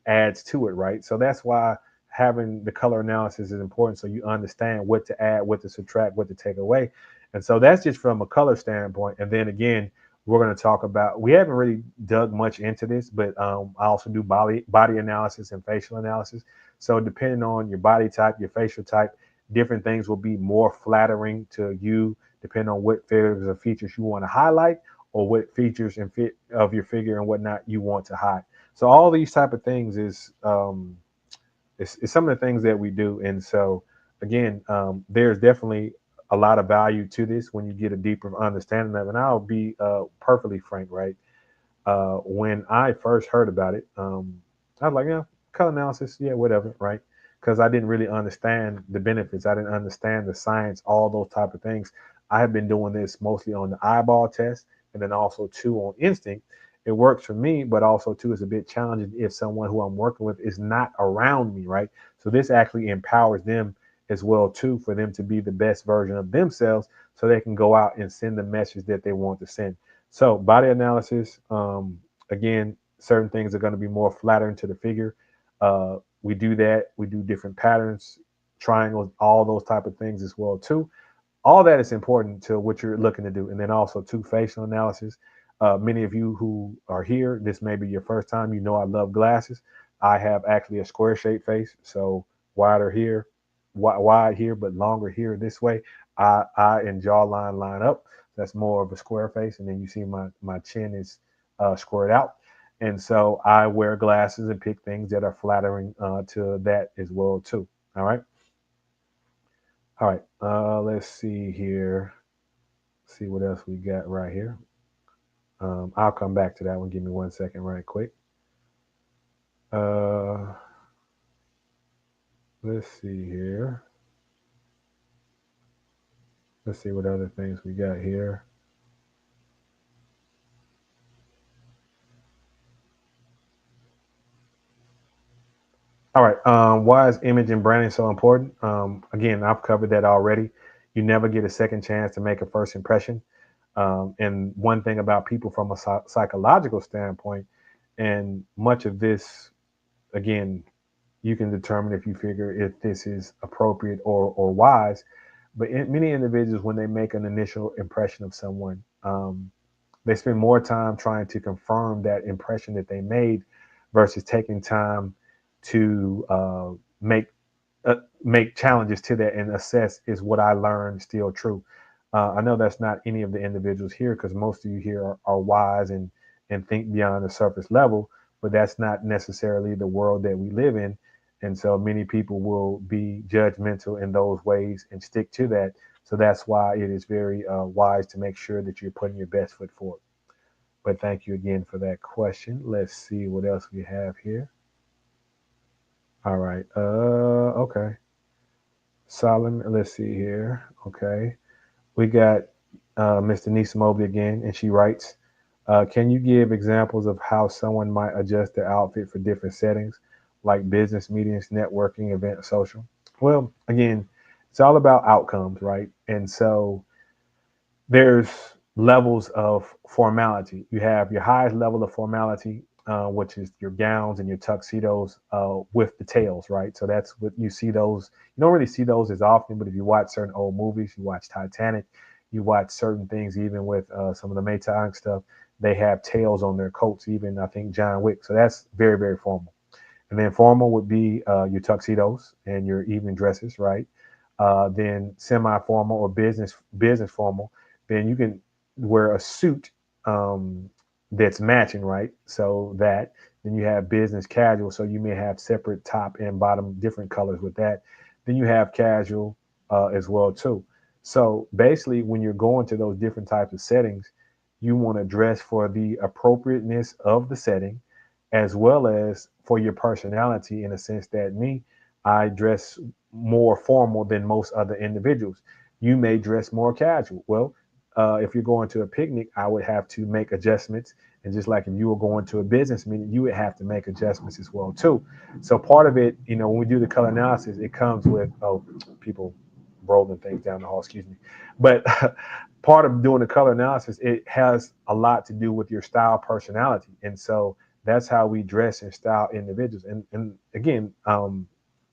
adds to it, right? So that's why having the color analysis is important, so you understand what to add, what to subtract, what to take away. And so that's just from a color standpoint. And then again, we're going to talk about, we haven't really dug much into this, but I also do body analysis and facial analysis. So depending on your body type, your facial type, different things will be more flattering to you, depending on what figures or features you want to highlight, or what features and fit of your figure and whatnot you want to hide. So all these type of things is some of the things that we do. And so again, there's definitely a lot of value to this when you get a deeper understanding of it. And I'll be perfectly frank, right? When I first heard about it, I was like, yeah, color analysis, yeah, whatever, right? Because I didn't really understand the benefits. I didn't understand the science, all those type of things. I have been doing this mostly on the eyeball test, and then also too on instinct. It works for me, but also too is a bit challenging if someone who I'm working with is not around me, right? So this actually empowers them as well too, for them to be the best version of themselves, so they can go out and send the message that they want to send. So body analysis, again, certain things are going to be more flattering to the figure. We do that. We do different patterns, triangles, all those type of things as well too. All that is important to what you're looking to do. And then also too, facial analysis. Many of you who are here, this may be your first time. You know I love glasses. I have actually a square shaped face, so wider here, wide here, but longer here this way. Eye and jawline line up. That's more of a square face, and then you see my chin is squared out. And so I wear glasses and pick things that are flattering to that as well too. All right. All right. Let's see here. See what else we got right here. I'll come back to that one. Give me 1 second, right quick. Uh, let's see here. Let's see what other things we got here. All right. Why is image and branding so important? Again, I've covered that already. You never get a second chance to make a first impression. And one thing about people from a psychological standpoint, and much of this, again, you can determine if you figure if this is appropriate or wise. But many individuals, when they make an initial impression of someone, they spend more time trying to confirm that impression that they made versus taking time to make challenges to that and assess, is what I learned still true. I know that's not any of the individuals here, because most of you here are wise and think beyond the surface level, but that's not necessarily the world that we live in. And so many people will be judgmental in those ways and stick to that. So that's why it is very wise to make sure that you're putting your best foot forward. But thank you again for that question. Let's see what else we have here. All right. Okay. Solomon, let's see here. Okay. We got Mr. Nisa Mobley again, and she writes, can you give examples of how someone might adjust their outfit for different settings, like business meetings, networking, event, social? Well, again, it's all about outcomes, right? And so there's levels of formality. You have your highest level of formality, which is your gowns and your tuxedos with the tails, right? So that's what you see those. You don't really see those as often, but if you watch certain old movies, you watch Titanic, you watch certain things, even with some of the Maytag stuff, they have tails on their coats, even I think John Wick. So that's very, very formal. And then formal would be your tuxedos and your evening dresses, right? Then semi-formal or business formal. Then you can wear a suit that's matching, right? So that then you have business casual. So you may have separate top and bottom different colors with that. Then you have casual as well too. So basically, when you're going to those different types of settings, you want to dress for the appropriateness of the setting, as well as for your personality, in a sense that me, I dress more formal than most other individuals. You may dress more casual. Well, if you're going to a picnic, I would have to make adjustments. And just like if you were going to a business meeting, you would have to make adjustments as well too. So part of it, when we do the color analysis, it comes with people rolling things down the hall, excuse me. But part of doing the color analysis, it has a lot to do with your style, personality. And so That's how we dress and style individuals. And again,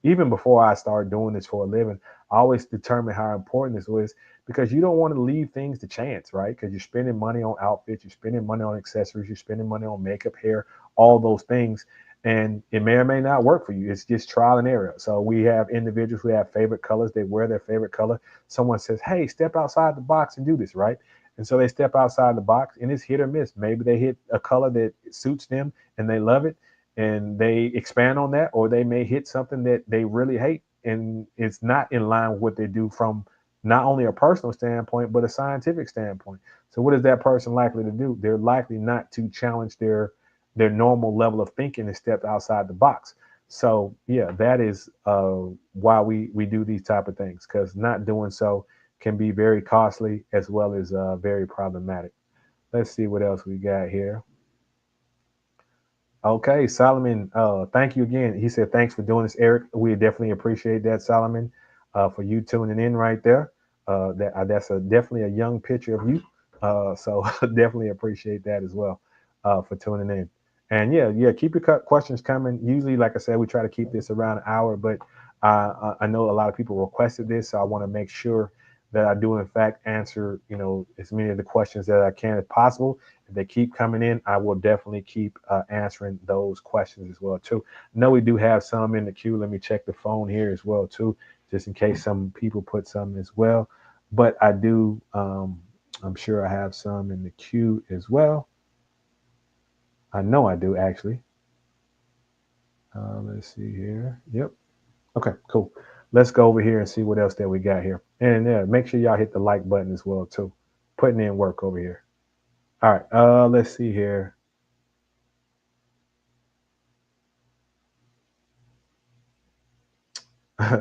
even before I started doing this for a living, I always determined how important this was because you don't want to leave things to chance, right? Because you're spending money on outfits, you're spending money on accessories, you're spending money on makeup, hair, all those things. And it may or may not work for you. It's just trial and error. So we have individuals who have favorite colors. They wear their favorite color. Someone says, hey, step outside the box and do this, right? And so they step outside the box and it's hit or miss. Maybe they hit a color that suits them and they love it and they expand on that, or they may hit something that they really hate and it's not in line with what they do from not only a personal standpoint, but a scientific standpoint. So what is that person likely to do? They're likely not to challenge their normal level of thinking and step outside the box. So yeah, that is why we do these type of things, because not doing so can be very costly as well as very problematic. Let's see what else we got here. Okay, Solomon, thank you again. He said, thanks for doing this, Eric. We definitely appreciate that, Solomon, for you tuning in right there. That's definitely a young picture of you. So definitely appreciate that as well for tuning in. And yeah, keep your questions coming. Usually, like I said, we try to keep this around an hour, but I know a lot of people requested this, so I want to make sure that I do in fact answer, as many of the questions that I can as possible. If they keep coming in, I will definitely keep answering those questions as well too. I know we do have some in the queue. Let me check the phone here as well too, just in case some people put some as well. But I do. I'm sure I have some in the queue as well. I know I do actually. Let's see here. Yep. Okay. Cool. Let's go over here and see what else that we got here. And make sure y'all hit the like button as well too. Putting in work over here. All right. Let's see here.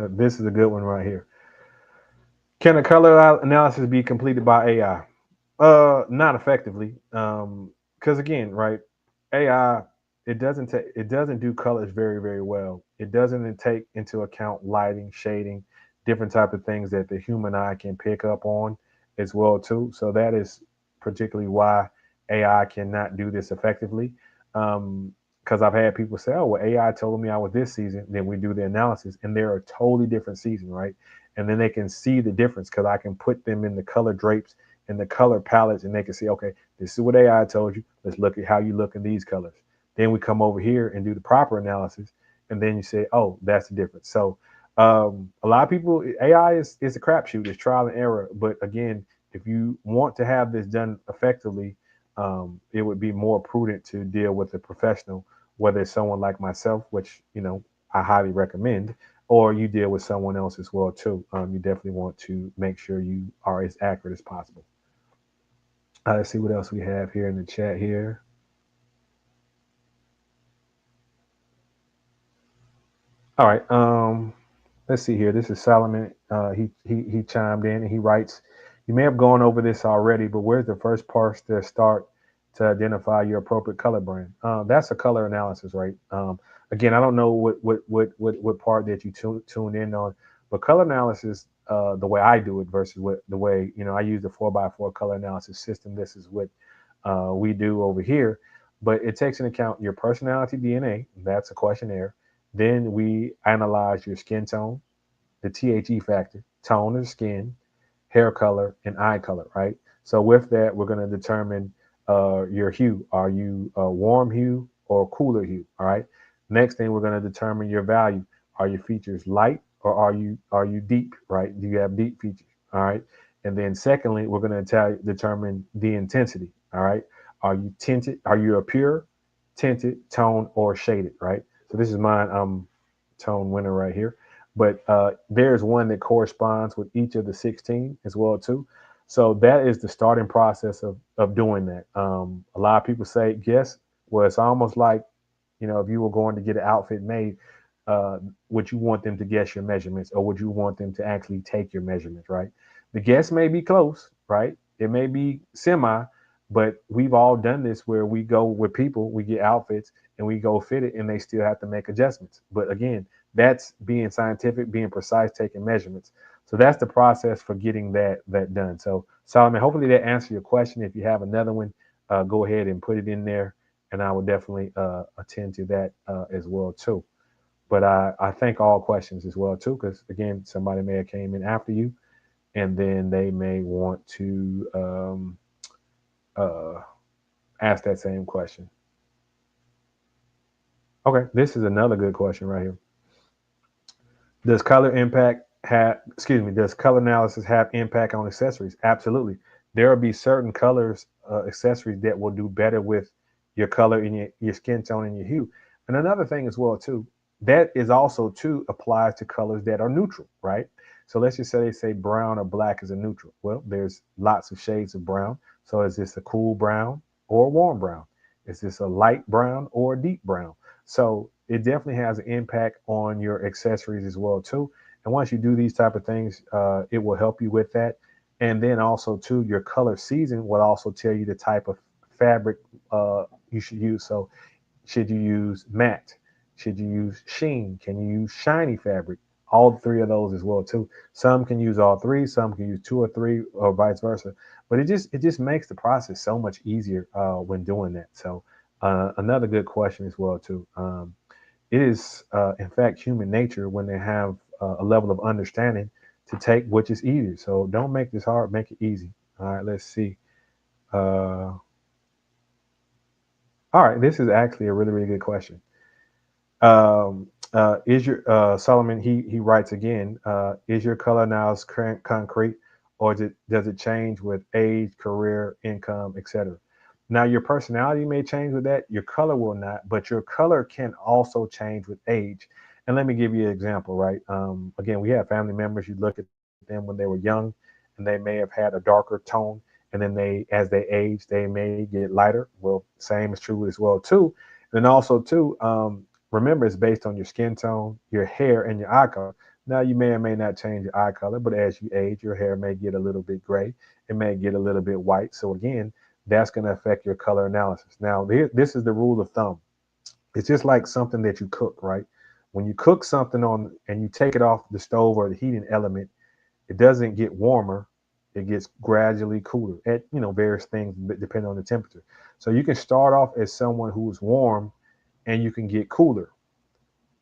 This is a good one right here. Can a color analysis be completed by AI? Not effectively. Because again, right, AI it doesn't do colors very very well. It doesn't take into account lighting, shading, different type of things that the human eye can pick up on as well too. So that is particularly why AI cannot do this effectively. Because I've had people say, "Oh, well, AI told me I was this season." Then we do the analysis, and they're a totally different season, right? And then they can see the difference because I can put them in the color drapes and the color palettes, and they can see, okay, this is what AI told you. Let's look at how you look in these colors. Then we come over here and do the proper analysis, and then you say, oh, that's the difference. So a lot of people, AI is a crapshoot, it's trial and error. But again, if you want to have this done effectively, it would be more prudent to deal with a professional, whether it's someone like myself, which I highly recommend, or you deal with someone else as well too. You definitely want to make sure you are as accurate as possible. Let's see what else we have here in the chat here. All right. Let's see here. This is Solomon. He chimed in and he writes, "You may have gone over this already, but where's the first part to start to identify your appropriate color brand?" That's a color analysis, right? Again, I don't know what part that you tune in on, but color analysis, the way I do it versus the way I use the 4x4 color analysis system. This is what we do over here, but it takes into account your personality DNA. That's a questionnaire. Then we analyze your skin tone, the THE factor, tone of the skin, hair color, and eye color, right? So with that, we're going to determine your hue. Are you a warm hue or cooler hue? All right. Next thing, we're going to determine your value. Are your features light or are you deep? Right? Do you have deep features? All right. And then secondly, we're going to determine the intensity. All right. Are you tinted? Are you a pure, tinted, tone, or shaded? Right. So this is mine. Tone winner right here. But there's one that corresponds with each of the 16 as well too. So that is the starting process of doing that. A lot of people say guess. Well, it's almost like if you were going to get an outfit made, uh, would you want them to guess your measurements or would you want them to actually take your measurements, right? The guess may be close, right? It may be semi, but we've all done this where we go with people, we get outfits and we go fit it and they still have to make adjustments. But again, that's being scientific, being precise, taking measurements. So that's the process for getting that done. So Solomon, hopefully that answered your question. If you have another one, go ahead and put it in there and I will definitely attend to that as well too. But I thank all questions as well too, because again, somebody may have came in after you, and then they may want to uh, ask that same question. Okay, this is another good question right here. Does color impact have? Excuse me. Does color analysis have impact on accessories? Absolutely. There will be certain colors, accessories that will do better with your color and your skin tone and your hue. And another thing as well too, that is also too applies to colors that are neutral, right? So let's just say they say brown or black is a neutral. Well, there's lots of shades of brown. So is this a cool brown or a warm brown? Is this a light brown or a deep brown? So it definitely has an impact on your accessories as well too. And once you do these type of things, it will help you with that. And then also too, your color season will also tell you the type of fabric you should use. So should you use matte? Should you use sheen? Can you use shiny fabric? All three of those as well too. Some can use all three. Some can use two or three, or vice versa. But it just makes the process so much easier when doing that. So another good question as well too. It is in fact human nature when they have a level of understanding to take which is easier. So don't make this hard. Make it easy. All right. Let's see. Uh, all right. This is actually a really really good question. Is your Solomon? He writes again. Is your color now concrete, or does it change with age, career, income, etc.? Now your personality may change with that. Your color will not, but your color can also change with age. And let me give you an example. Right. Again, we have family members. You look at them when they were young, and they may have had a darker tone, and then as they age, they may get lighter. Well, same is true as well too. And then also too. Remember, it's based on your skin tone, your hair, and your eye color. Now, you may or may not change your eye color, but as you age, your hair may get a little bit gray. It may get a little bit white. So, again, that's going to affect your color analysis. Now, this is the rule of thumb. It's just like something that you cook, right? When you cook something on and you take it off the stove or the heating element, it doesn't get warmer. It gets gradually cooler at various things depending on the temperature. So you can start off as someone who is warm and you can get cooler.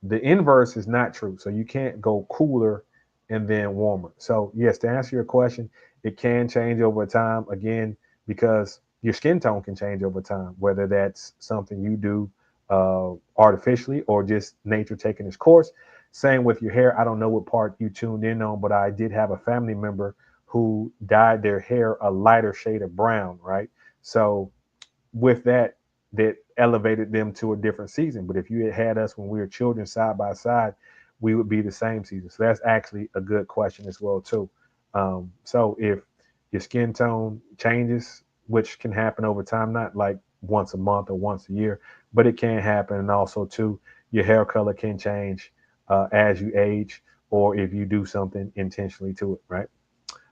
The inverse is not true. So you can't go cooler and then warmer. So, yes, to answer your question, it can change over time again because your skin tone can change over time, whether that's something you do artificially or just nature taking its course. Same with your hair. I don't know what part you tuned in on, but I did have a family member who dyed their hair a lighter shade of brown, right? So with that, that elevated them to a different season. But if you had us when we were children side by side, we would be the same season. So that's actually a good question as well too. So if your skin tone changes, which can happen over time, not like once a month or once a year, but it can happen. And also too, your hair color can change as you age, or if you do something intentionally to it, right?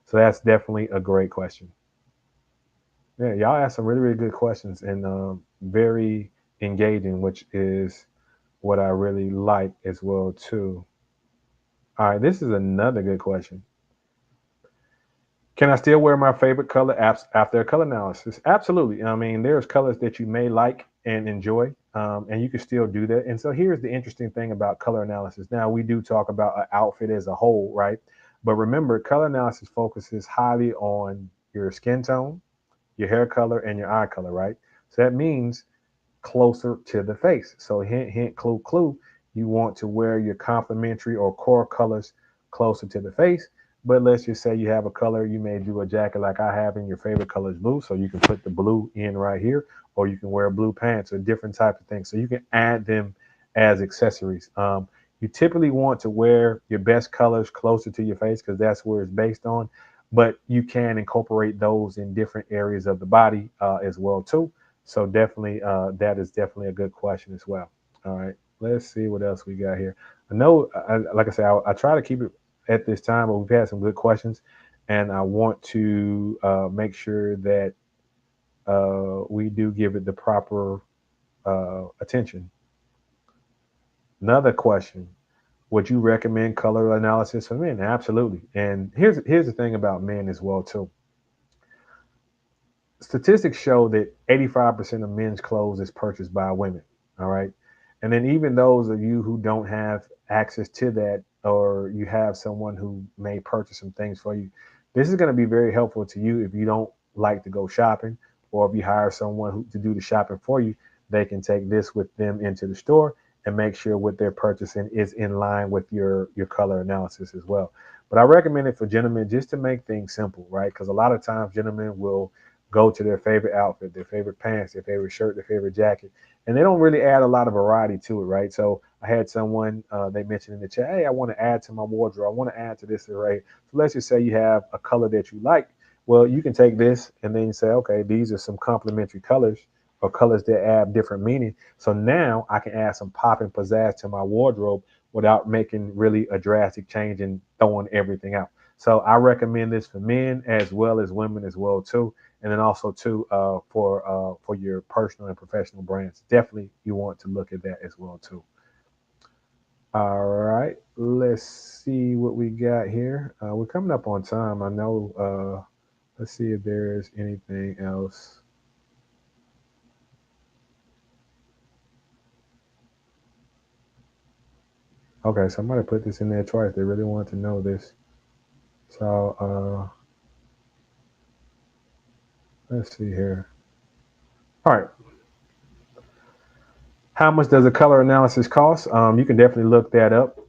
So that's definitely a great question. Yeah, y'all asked some really, really good questions and very engaging, which is what I really like as well too. All right, this is another good question. Can I still wear my favorite color apps after a color analysis? Absolutely. I mean, there's colors that you may like and enjoy, and you can still do that. And so here's the interesting thing about color analysis. Now we do talk about an outfit as a whole, right? But remember, color analysis focuses highly on your skin tone, your hair color, and your eye color, right? So that means closer to the face. So hint, hint, clue, clue. You want to wear your complementary or core colors closer to the face. But let's just say you have a color, you may do a jacket like I have, and your favorite color is blue. So you can put the blue in right here, or you can wear blue pants or different types of things. So you can add them as accessories. You typically want to wear your best colors closer to your face because that's where it's based on. But you can incorporate those in different areas of the body as well too. So definitely, that is definitely a good question as well. All right, let's see what else we got here. I know, like I said, I try to keep it at this time, but we've had some good questions, and I want to make sure that we do give it the proper attention. Another question: would you recommend color analysis for men? Absolutely. And here's the thing about men as well too. statistics show that 85% of men's clothes is purchased by women. All right. And then even those of you who don't have access to that, or you have someone who may purchase some things for you, this is going to be very helpful to you if you don't like to go shopping, or if you hire someone to do the shopping for you. They can take this with them into the store and make sure what they're purchasing is in line with your color analysis as well. But I recommend it for gentlemen just to make things simple, right? Because a lot of times gentlemen will go to their favorite outfit, their favorite pants, their favorite shirt, their favorite jacket, and they don't really add a lot of variety to it, right? So I had someone they mentioned in the chat, hey, I want to add to my wardrobe, I want to add to this array. So let's just say you have a color that you like. Well, you can take this and then say, okay, these are some complementary colors or colors that add different meaning. So now I can add some pop and pizzazz to my wardrobe without making really a drastic change and throwing everything out. So I recommend this for men as well as women as well too, and then also too for your personal and professional brands. Definitely, you want to look at that as well too. All right, let's see what we got here. We're coming up on time. I know. Let's see if there's anything else. Okay, somebody put this in there twice. They really want to know this. So let's see here. All right, how much does a color analysis cost? You can definitely look that up.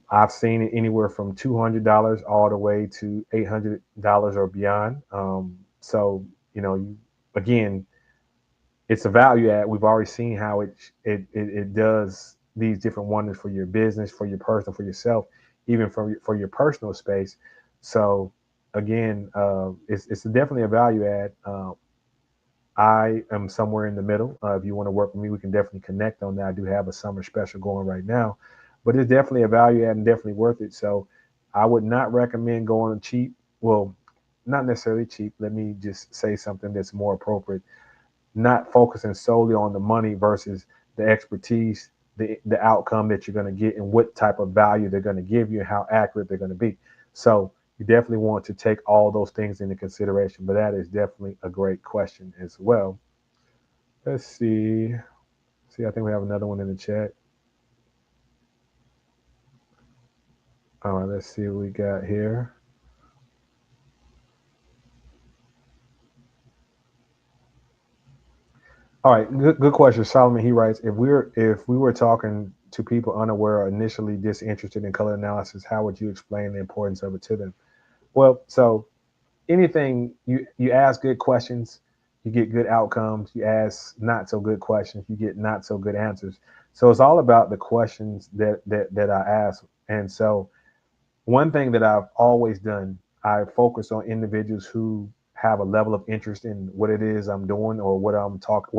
I've seen it anywhere from $200 all the way to $800 or beyond. So you know, again, it's a value add. We've already seen how it does these different wonders for your business, for your person, for yourself, even for your personal space. So again, it's definitely a value add. I am somewhere in the middle. If you want to work with me, we can definitely connect on that. I do have a summer special going right now, but it's definitely a value add and definitely worth it. So I would not recommend going cheap. Well, not necessarily cheap. Let me just say something that's more appropriate. Not focusing solely on the money versus the expertise, the outcome that you're going to get, and what type of value they're going to give you, and how accurate they're going to be. So you definitely want to take all those things into consideration. But that is definitely a great question as well. Let's see. See, I think we have another one in the chat. All right, let's see what we got here. All right, good question. Solomon, he writes, if we were talking to people unaware or initially disinterested in color analysis, how would you explain the importance of it to them? Well, so anything you ask good questions, you get good outcomes. You ask not so good questions, you get not so good answers. So it's all about the questions that I ask. And so one thing that I've always done, I focus on individuals who have a level of interest in what it is I'm doing, or what I'm talking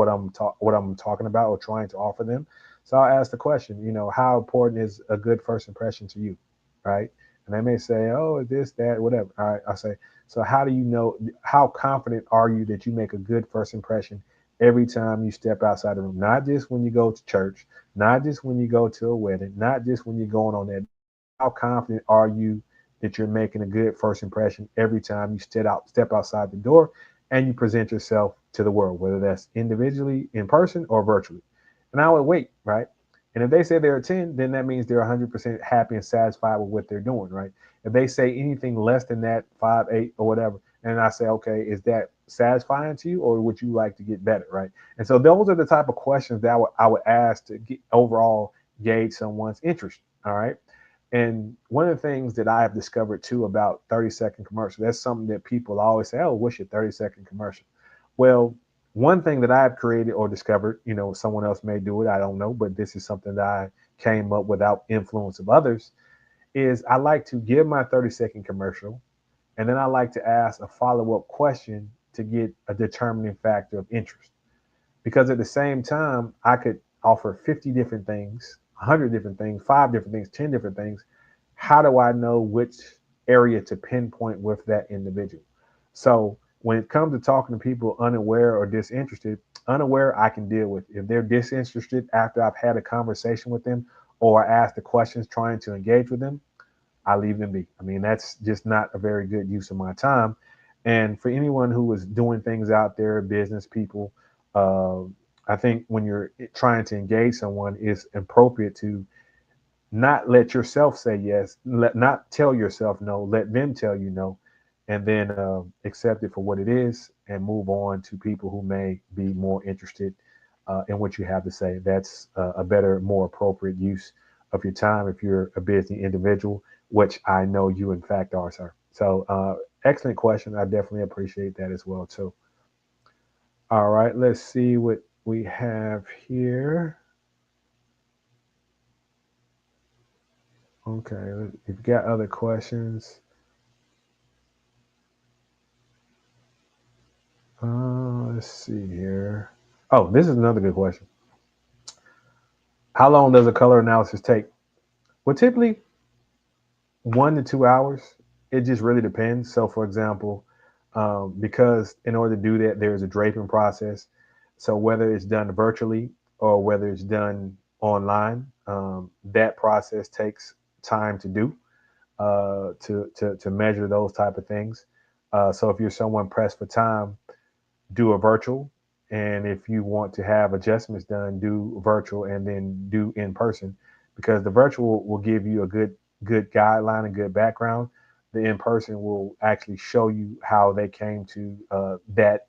about or trying to offer them. So I ask the question, how important is a good first impression to you, right? And they may say, oh, this, that, whatever. All right, I say, so how do you know? How confident are you that you make a good first impression every time you step outside the room? Not just when you go to church, not just when you go to a wedding, not just when you're going on that. How confident are you that you're making a good first impression every time you step outside the door and you present yourself to the world, whether that's individually, in person, or virtually? And I would wait, right? And if they say they're a 10, then that means they're 100% happy and satisfied with what they're doing, right? If they say anything less than that, 5, 8, or whatever, and I say, okay, is that satisfying to you, or would you like to get better, right? And so those are the type of questions that I would ask to get overall gauge someone's interest, all right? And one of the things that I have discovered too about 30-second commercial, that's something that people always say, oh, what's your 30-second commercial? Well, one thing that I've created or discovered, someone else may do it, I don't know, but this is something that I came up without influence of others, is I like to give my 30-second commercial, and then I like to ask a follow-up question to get a determining factor of interest. Because at the same time, I could offer 50 different things, 100 different things, 5 different things, 10 different things. How do I know which area to pinpoint with that individual? So when it comes to talking to people unaware or disinterested, unaware I can deal with. If they're disinterested after I've had a conversation with them or I ask the questions trying to engage with them, I leave them be. I mean, that's just not a very good use of my time. And for anyone who is doing things out there, business people, uh, I think when you're trying to engage someone, it's appropriate to not let yourself say yes, not tell yourself no, let them tell you no, and then accept it for what it is and move on to people who may be more interested in what you have to say. That's a better, more appropriate use of your time if you're a busy individual, which I know you, in fact, are, sir. So, excellent question. I definitely appreciate that as well, too. All right, let's see what we have here. Okay, if you've got other questions, let's see here. Oh, this is another good question. How long does a color analysis take? Well, typically 1 to 2 hours. It just really depends. So, for example, because in order to do that, there's a draping process. So, whether it's done virtually or whether it's done online, that process takes time to do to measure those type of things. So, if you're someone pressed for time, do a virtual. And if you want to have adjustments done, do virtual and then do in person, because the virtual will give you a good guideline and good background. The in person will actually show you how they came to that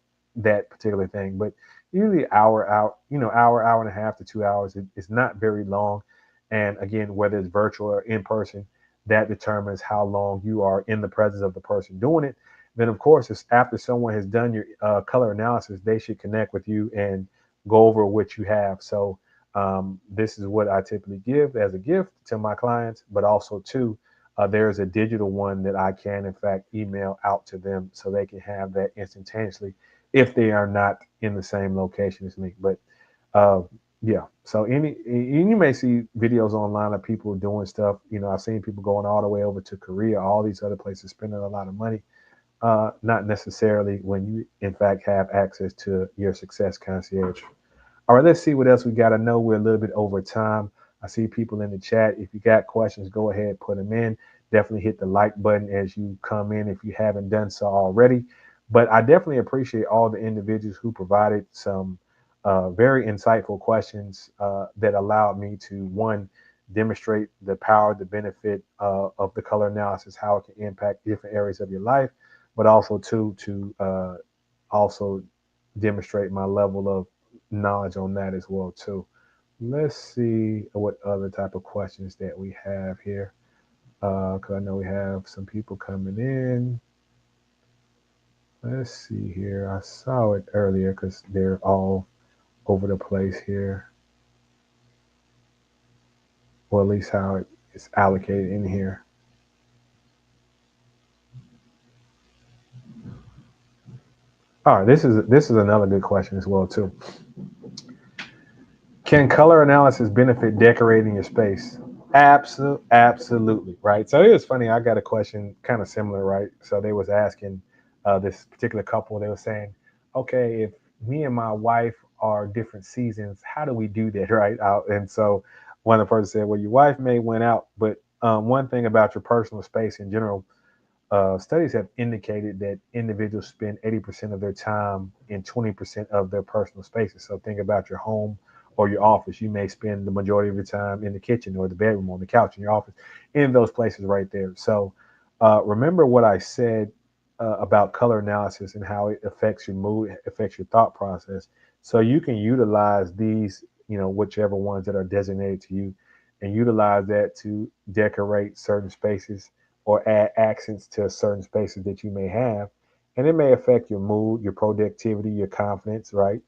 particular thing. But usually hour and a half to 2 hours. It's not very long. And again, whether it's virtual or in person, that determines how long you are in the presence of the person doing it. Then of course it's after someone has done your color analysis, they should connect with you and go over what you have. So this is what I typically give as a gift to my clients, but also too, there's a digital one that I can in fact email out to them so they can have that instantaneously if they are not in the same location as me. But uh, yeah, so you may see videos online of people doing stuff. I've seen people going all the way over to Korea, all these other places, spending a lot of money, not necessarily when you, in fact, have access to your success concierge. All right, let's see what else we got. I know we're a little bit over time. I see people in the chat. If you got questions, go ahead, put them in. Definitely hit the like button as you come in if you haven't done so already. But I definitely appreciate all the individuals who provided some very insightful questions that allowed me to, one, demonstrate the power, the benefit of the color analysis, how it can impact different areas of your life, but also two, to also demonstrate my level of knowledge on that as well too. Let's see what other type of questions that we have here. Because I know we have some people coming in. Let's see here. I saw it earlier because they're all over the place here. Or at least how it is allocated in here. All right, this is another good question as well too. Can color analysis benefit decorating your space? Absolutely, right. So it was funny. I got a question kind of similar, right? So they was asking this particular couple. They were saying, okay, if me and my wife are different seasons, how do we do that, right? And so one of the person said, well, your wife may went out, but one thing about your personal space in general, studies have indicated that individuals spend 80% of their time in 20% of their personal spaces. So think about your home or your office. You may spend the majority of your time in the kitchen or the bedroom or the couch in your office, in those places right there. So remember what I said about color analysis and how it affects your mood, affects your thought process. So you can utilize these, whichever ones that are designated to you, and utilize that to decorate certain spaces or add accents to certain spaces that you may have. And it may affect your mood, your productivity, your confidence, right?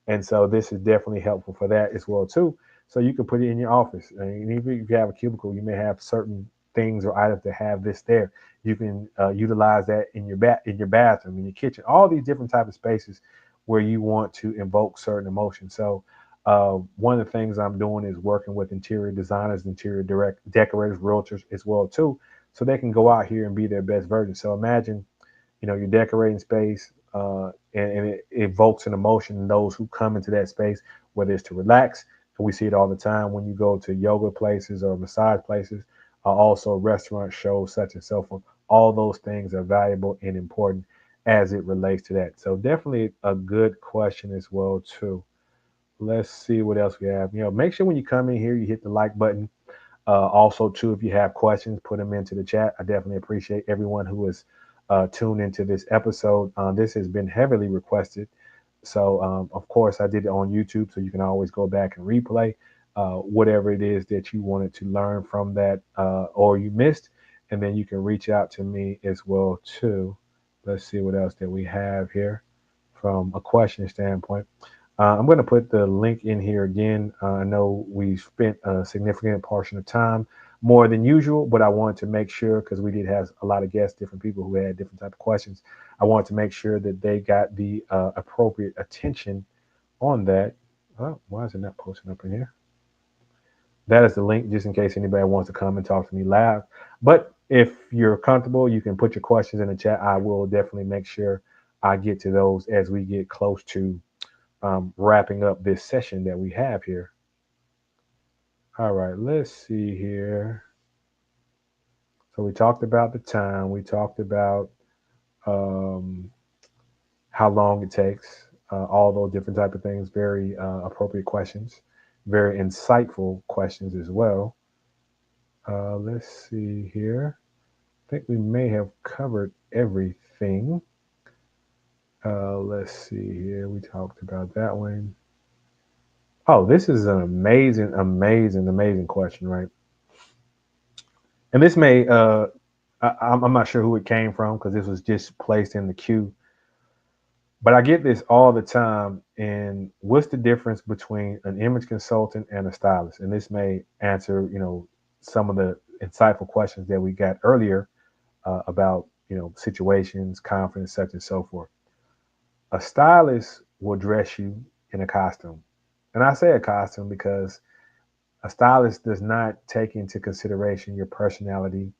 And so this is definitely helpful for that as well too. So you can put it in your office. And even if you have a cubicle, you may have certain things or items that have this there. You can utilize that in your bathroom, in your kitchen, all these different type of spaces where you want to invoke certain emotions. So one of the things I'm doing is working with interior designers, interior decorators, realtors as well too, so they can go out here and be their best version. So imagine, you're decorating space, and it evokes an emotion in those who come into that space, whether it's to relax. And we see it all the time when you go to yoga places or massage places, also restaurant shows, such and so forth. All those things are valuable and important. as it relates to that. So definitely a good question as well too. Let's see what else we have. Make sure when you come in here, you hit the like button. Also, too, if you have questions, put them into the chat. I definitely appreciate everyone who has tuned into this episode. This has been heavily requested. So, of course, I did it on YouTube, so you can always go back and replay whatever it is that you wanted to learn from that or you missed. And then you can reach out to me as well, too. Let's see what else that we have here from a question standpoint. I'm going to put the link in here again. I know we spent a significant portion of time more than usual, but I wanted to make sure because we did have a lot of guests, different people who had different type of questions. I wanted to make sure that they got the appropriate attention on that. Oh, why is it not posting up in here? That is the link just in case anybody wants to come and talk to me live. But if you're comfortable, you can put your questions in the chat. I will definitely make sure I get to those as we get close to wrapping up this session that we have here. All right, let's see here. So we talked about the time. We talked about um, how long it takes. All those different type of things. Very appropriate questions. Very insightful questions as well. Let's see here. I think we may have covered everything. Let's see here. We talked about that one. Oh, this is an amazing, amazing, amazing question, right? And this may, I'm not sure who it came from because this was just placed in the queue. But I get this all the time. And what's the difference between an image consultant and a stylist? And this may answer, some of the insightful questions that we got earlier about, situations, confidence, such and so forth. A stylist will dress you in a costume. And I say a costume because a stylist does not take into consideration your personality.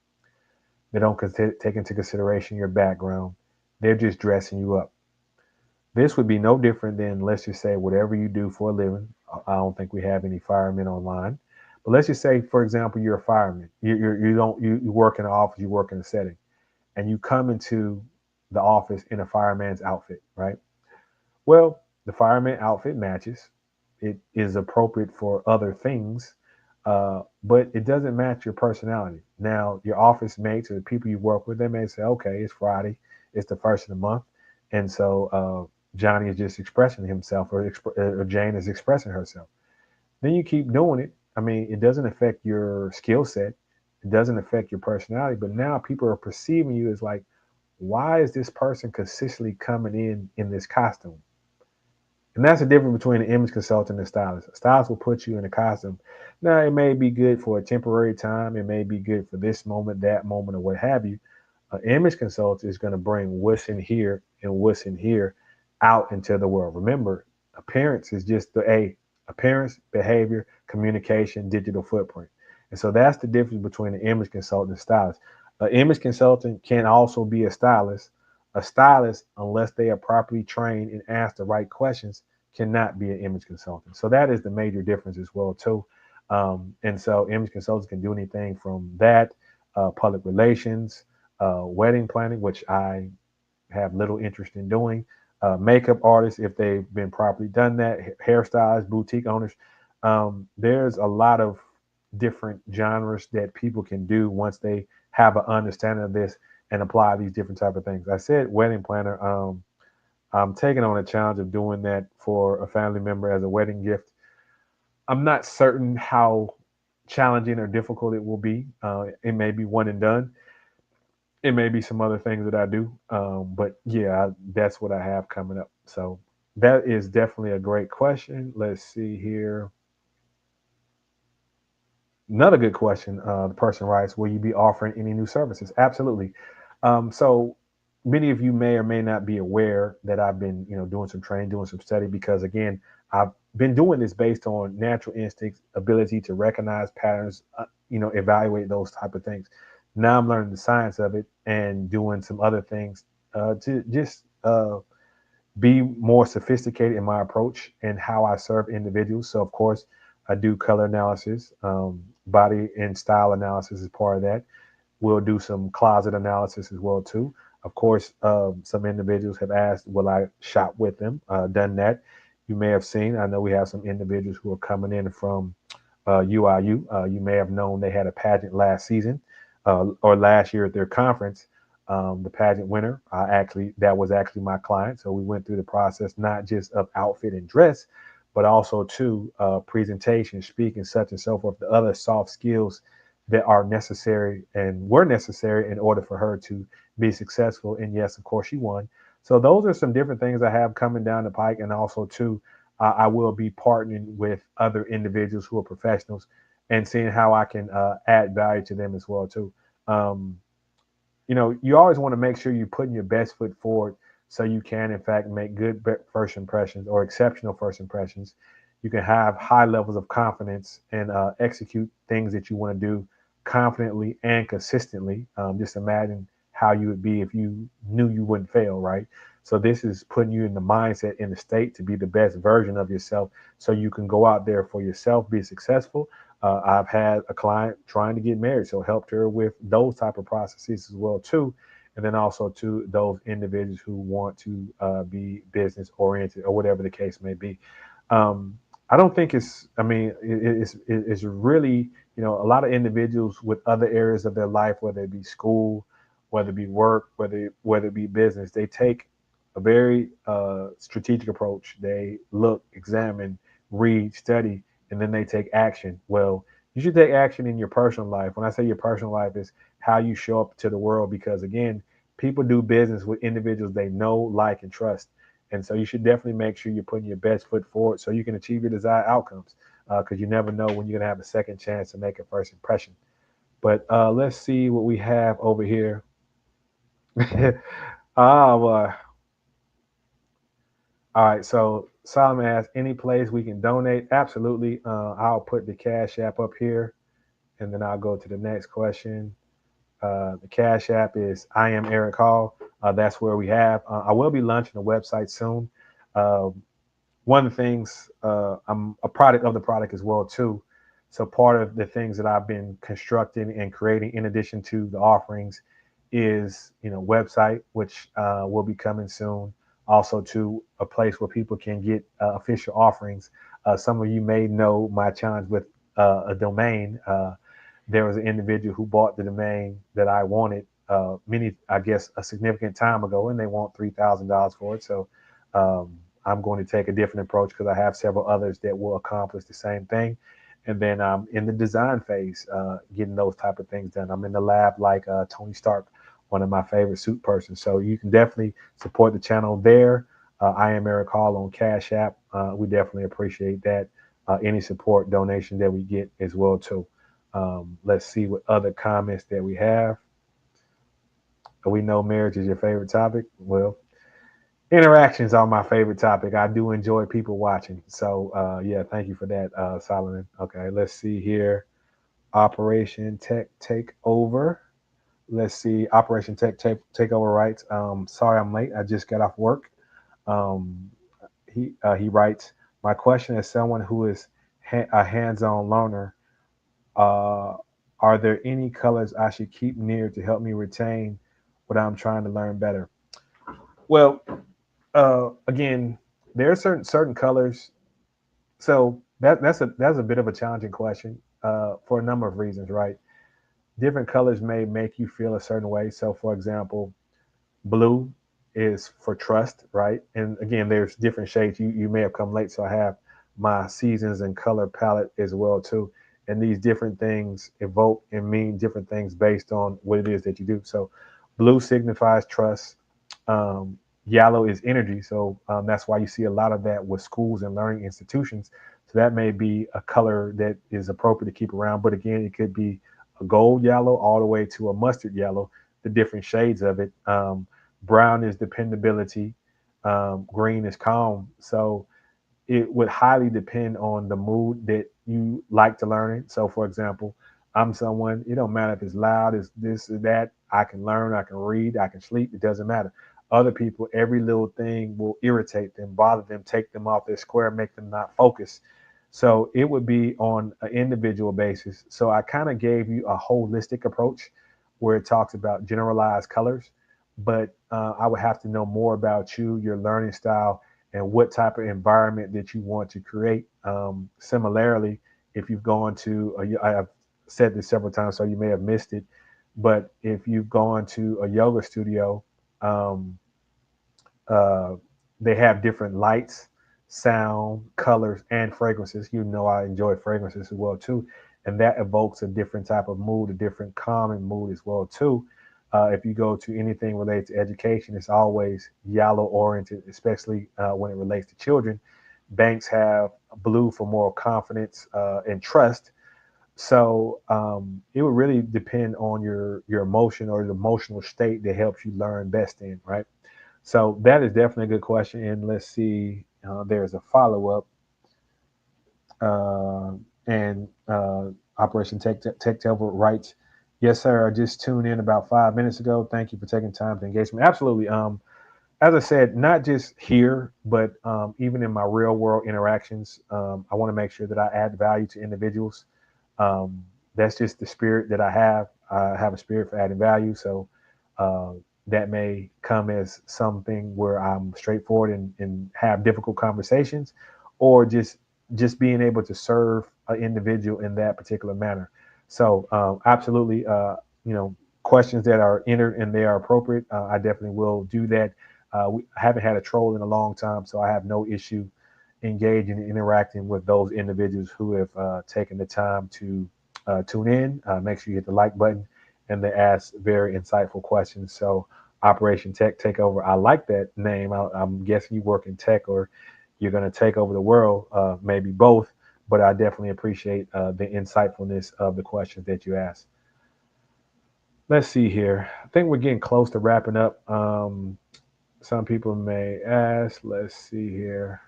They don't take into consideration your background. They're just dressing you up. This would be no different than, let's just say, whatever you do for a living. I don't think we have any firemen online, but let's just say, for example, you're a fireman. You work in an office, you work in a setting, and you come into the office in a fireman's outfit, right? Well, the fireman outfit matches. It is appropriate for other things, but it doesn't match your personality. Now, your office mates or the people you work with, they may say, okay, it's Friday, it's the first of the month. And so Johnny is just expressing himself or Jane is expressing herself. Then you keep doing it. I mean, it doesn't affect your skill set, it doesn't affect your personality, but now people are perceiving you as like, why is this person consistently coming in this costume? And that's the difference between an image consultant and a stylist. A stylist will put you in a costume. Now, it may be good for a temporary time. It may be good for this moment, that moment, or what have you. An image consultant is going to bring what's in here and what's in here out into the world. Remember, appearance is just appearance, behavior, communication, digital footprint. And so that's the difference between an image consultant and stylist. An image consultant can also be a stylist. A stylist, unless they are properly trained and ask the right questions, cannot be an image consultant. So that is the major difference as well too. And so image consultants can do anything from that, public relations, wedding planning, which I have little interest in doing, makeup artists if they've been properly done that, hairstylists, boutique owners. There's a lot of different genres that people can do once they have an understanding of this and apply these different type of things. I said wedding planner. I'm taking on a challenge of doing that for a family member as a wedding gift. I'm not certain how challenging or difficult it will be. It may be one and done. It may be some other things that I do. But yeah, that's what I have coming up. So that is definitely a great question. Let's see here. Another good question. The person writes, will you be offering any new services? Absolutely. So many of you may or may not be aware that I've been, doing some training, doing some study, because again, I've been doing this based on natural instincts, ability to recognize patterns, evaluate those type of things. Now I'm learning the science of it and doing some other things to just be more sophisticated in my approach and how I serve individuals. So, of course, I do color analysis, body and style analysis is part of that. We'll do some closet analysis as well too. Of course, some individuals have asked, will I shop with them? Done that. You may have seen, I know we have some individuals who are coming in from UIU. You may have known they had a pageant last season or last year at their conference. The pageant winner, that was actually my client. So we went through the process, not just of outfit and dress, but also to presentation, speaking, such and so forth, the other soft skills that are necessary and were necessary in order for her to be successful. And yes, of course, she won. So those are some different things I have coming down the pike. And also, too, I will be partnering with other individuals who are professionals and seeing how I can add value to them as well, too. Um, you always want to make sure you're putting your best foot forward so you can, in fact, make good first impressions or exceptional first impressions. You can have high levels of confidence and execute things that you want to do confidently and consistently. Just imagine how you would be if you knew you wouldn't fail, right? So this is putting you in the mindset, in the state to be the best version of yourself so you can go out there for yourself, be successful. I've had a client trying to get married, so helped her with those type of processes as well too, and then also to those individuals who want to be business oriented or whatever the case may be. Um, I don't think it's. I mean, it's really a lot of individuals with other areas of their life, whether it be school, whether it be work, whether it be business, they take a very strategic approach. They look, examine, read, study, and then they take action. Well, you should take action in your personal life. When I say your personal life, is how you show up to the world because, again, people do business with individuals they know, like, and trust. And so you should definitely make sure you're putting your best foot forward so you can achieve your desired outcomes because you never know when you're going to have a second chance to make a first impression. But let's see what we have over here. Well, all right, so Solomon asks, any place we can donate? Absolutely. I'll put the Cash App up here, and then I'll go to the next question. The Cash App is I am Eric Hall. That's where we have. I will be launching a website soon. Uh, One of the things I'm a product of the product as well too. So part of the things that I've been constructing and creating, in addition to the offerings, is website, which will be coming soon. Also to a place where people can get official offerings. Some of you may know my challenge with a domain. There was an individual who bought the domain that I wanted I guess, a significant time ago, and they want $3,000 for it. So I'm going to take a different approach because I have several others that will accomplish the same thing. And then I'm in the design phase, getting those type of things done. I'm in the lab like Tony Stark, one of my favorite suit persons. So you can definitely support the channel there. I am Eric Hall on Cash App. We definitely appreciate that. Any support donation that we get as well too. Let's see what other comments that we have. We know marriage is your favorite topic. Well, interactions are my favorite topic. I do enjoy people watching. So yeah, thank you for that, Solomon. Okay, let's see here. Operation Tech Takeover. Let's see. Operation Tech Takeover writes, sorry I'm late. I just got off work. Um, he writes, my question is someone who is a hands-on learner, uh, are there any colors I should keep near to help me retain what I'm trying to learn better? Well, again, there are certain colors. So that's a bit of a challenging question for a number of reasons, right? Different colors may make you feel a certain way. So, for example, blue is for trust, right? And again, there's different shades. You may have come late, so I have my seasons and color palette as well too. And these different things evoke and mean different things based on what it is that you do. So, blue signifies trust. Yellow is energy, so that's why you see a lot of that with schools and learning institutions. So that may be a color that is appropriate to keep around. But again, it could be a gold yellow all the way to a mustard yellow, the different shades of it. Brown is dependability. Green is calm. So it would highly depend on the mood that you like to learn it. So, for example, I'm someone, it don't matter if it's loud, it's this or that. I can learn, I can read, I can sleep. It doesn't matter. Other people, every little thing will irritate them, bother them, take them off their square, make them not focus. So it would be on an individual basis. So I kind of gave you a holistic approach where it talks about generalized colors. but I would have to know more about you, your learning style, and what type of environment that you want to create. Similarly, if you've gone to, I have said this several times, so you may have missed it, but if you've gone to a yoga studio, um, uh, they have different lights, sound, colors, and fragrances. You know, I enjoy fragrances as well too, and that evokes a different type of mood, a different calming mood as well too. If you go to anything related to education, it's always yellow oriented, especially when it relates to children. Banks have blue for more confidence and trust. So it would really depend on your emotion or the emotional state that helps you learn best in, right? So that is definitely a good question. And let's see, there's a follow up. Uh, and Operation Tech Telver writes, "Yes, sir. I just tuned in about 5 minutes ago. Thank you for taking time to engage me." Absolutely. As I said, not just here, but even in my real world interactions, I want to make sure that I add value to individuals. Um, that's just the spirit that I have. I have a spirit for adding value. So uh, that may come as something where I'm straightforward and have difficult conversations, or just being able to serve an individual in that particular manner. So absolutely, questions that are entered and they are appropriate, I definitely will do that. I haven't had a troll in a long time, so I have no issue engaging and interacting with those individuals who have taken the time to tune in. Make sure you hit the like button and they ask very insightful questions. So, Operation Tech Takeover, I like that name. I'm guessing you work in tech or you're going to take over the world, maybe both. But I definitely appreciate the insightfulness of the questions that you ask. Let's see here. I think we're getting close to wrapping up. Some people may ask, let's see here.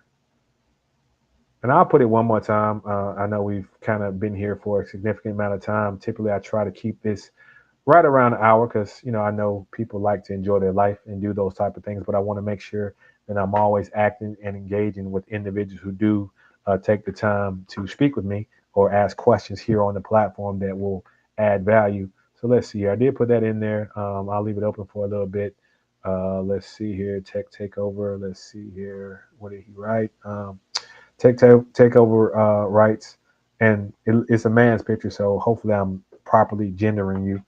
And I'll put it one more time. I know we've kind of been here for a significant amount of time. Typically, I try to keep this right around an hour because I know people like to enjoy their life and do those type of things. But I want to make sure that I'm always acting and engaging with individuals who do take the time to speak with me or ask questions here on the platform that will add value. So let's see here. I did put that in there. I'll leave it open for a little bit. Let's see here. Tech takeover. Let's see here. What did he write? Takeover rights, and it's a man's picture, so hopefully I'm properly gendering you.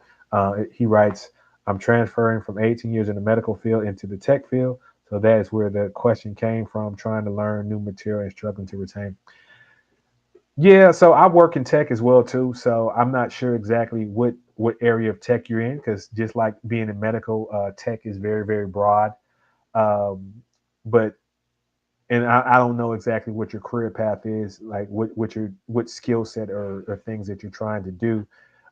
He writes, "I'm transferring from 18 years in the medical field into the tech field, so that is where the question came from. Trying to learn new material and struggling to retain." Yeah, so I work in tech as well too. So I'm not sure exactly what area of tech you're in, because just like being in medical, tech is very broad. Um, but and I don't know exactly what your career path is, like what skill set or things that you're trying to do.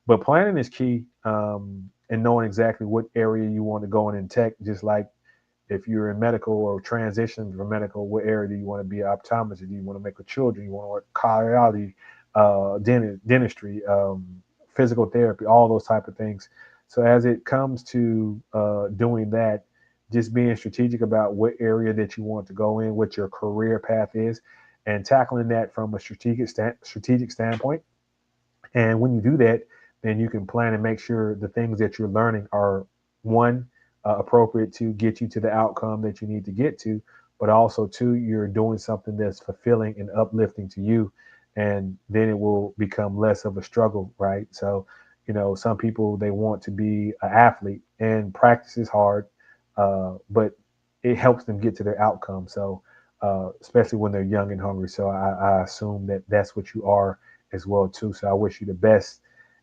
But planning is key, and knowing exactly what area you want to go in tech. Just like if you're in medical or transition from medical, what area do you want to be? An optometrist? Do you want to make with children? You want to work cardiology, dentistry, physical therapy, all those type of things. So as it comes to doing that, just being strategic about what area that you want to go in, what your career path is, and tackling that from a strategic standpoint. And when you do that, then you can plan and make sure the things that you're learning are one, appropriate to get you to the outcome that you need to get to, but also two, you're doing something that's fulfilling and uplifting to you. And then it will become less of a struggle, right? So, some people, they want to be an athlete and practice is hard, but it helps them get to their outcome. So, especially when they're young and hungry. So I assume that that's what you are as well too. So I wish you the best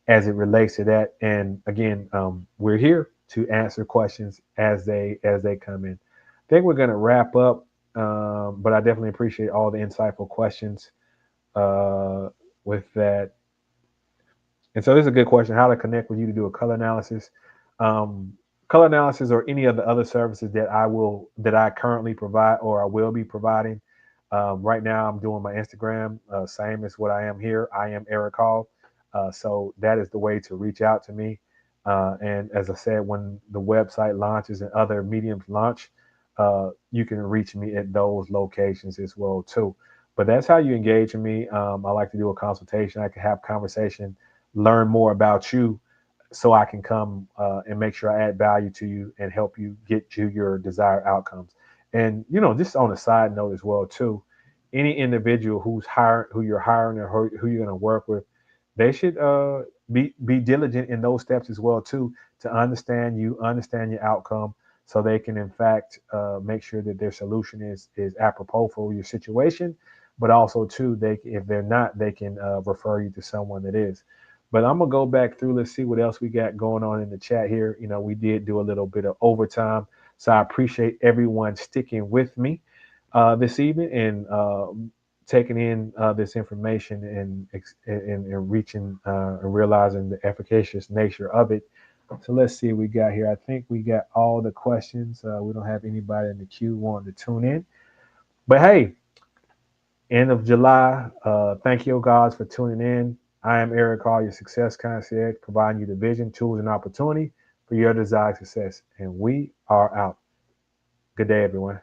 as it relates to that. And again, we're here to answer questions as they come in. I think we're going to wrap up, but I definitely appreciate all the insightful questions uh, with that. And so this is a good question: how to connect with you to do a color analysis. Um, Color analysis or any of the other services that I currently provide or I will be providing. Right now, I'm doing my Instagram, same as what I am here. I am Eric Hall. So that is the way to reach out to me. And as I said, when the website launches and other mediums launch, you can reach me at those locations as well too. But that's how you engage with me. I like to do a consultation. I can have conversation, learn more about you, so I can come and make sure I add value to you and help you get to your desired outcomes. And just on a side note as well too, any individual who you're hiring or who you're going to work with, they should be diligent in those steps as well too, to understand your outcome, so they can in fact make sure that their solution is apropos for your situation, but also too, if they're not, they can refer you to someone that is. But I'm gonna go back through. Let's see what else we got going on in the chat here. We did do a little bit of overtime, so I appreciate everyone sticking with me this evening and taking in this information and reaching and realizing the efficacious nature of it. So let's see what we got here. I think we got all the questions. We don't have anybody in the queue wanting to tune in. But hey, end of July. Thank you, guys, for tuning in. I am Eric Hall, your success concierge, providing you the vision, tools, and opportunity for your desired success. And we are out. Good day, everyone.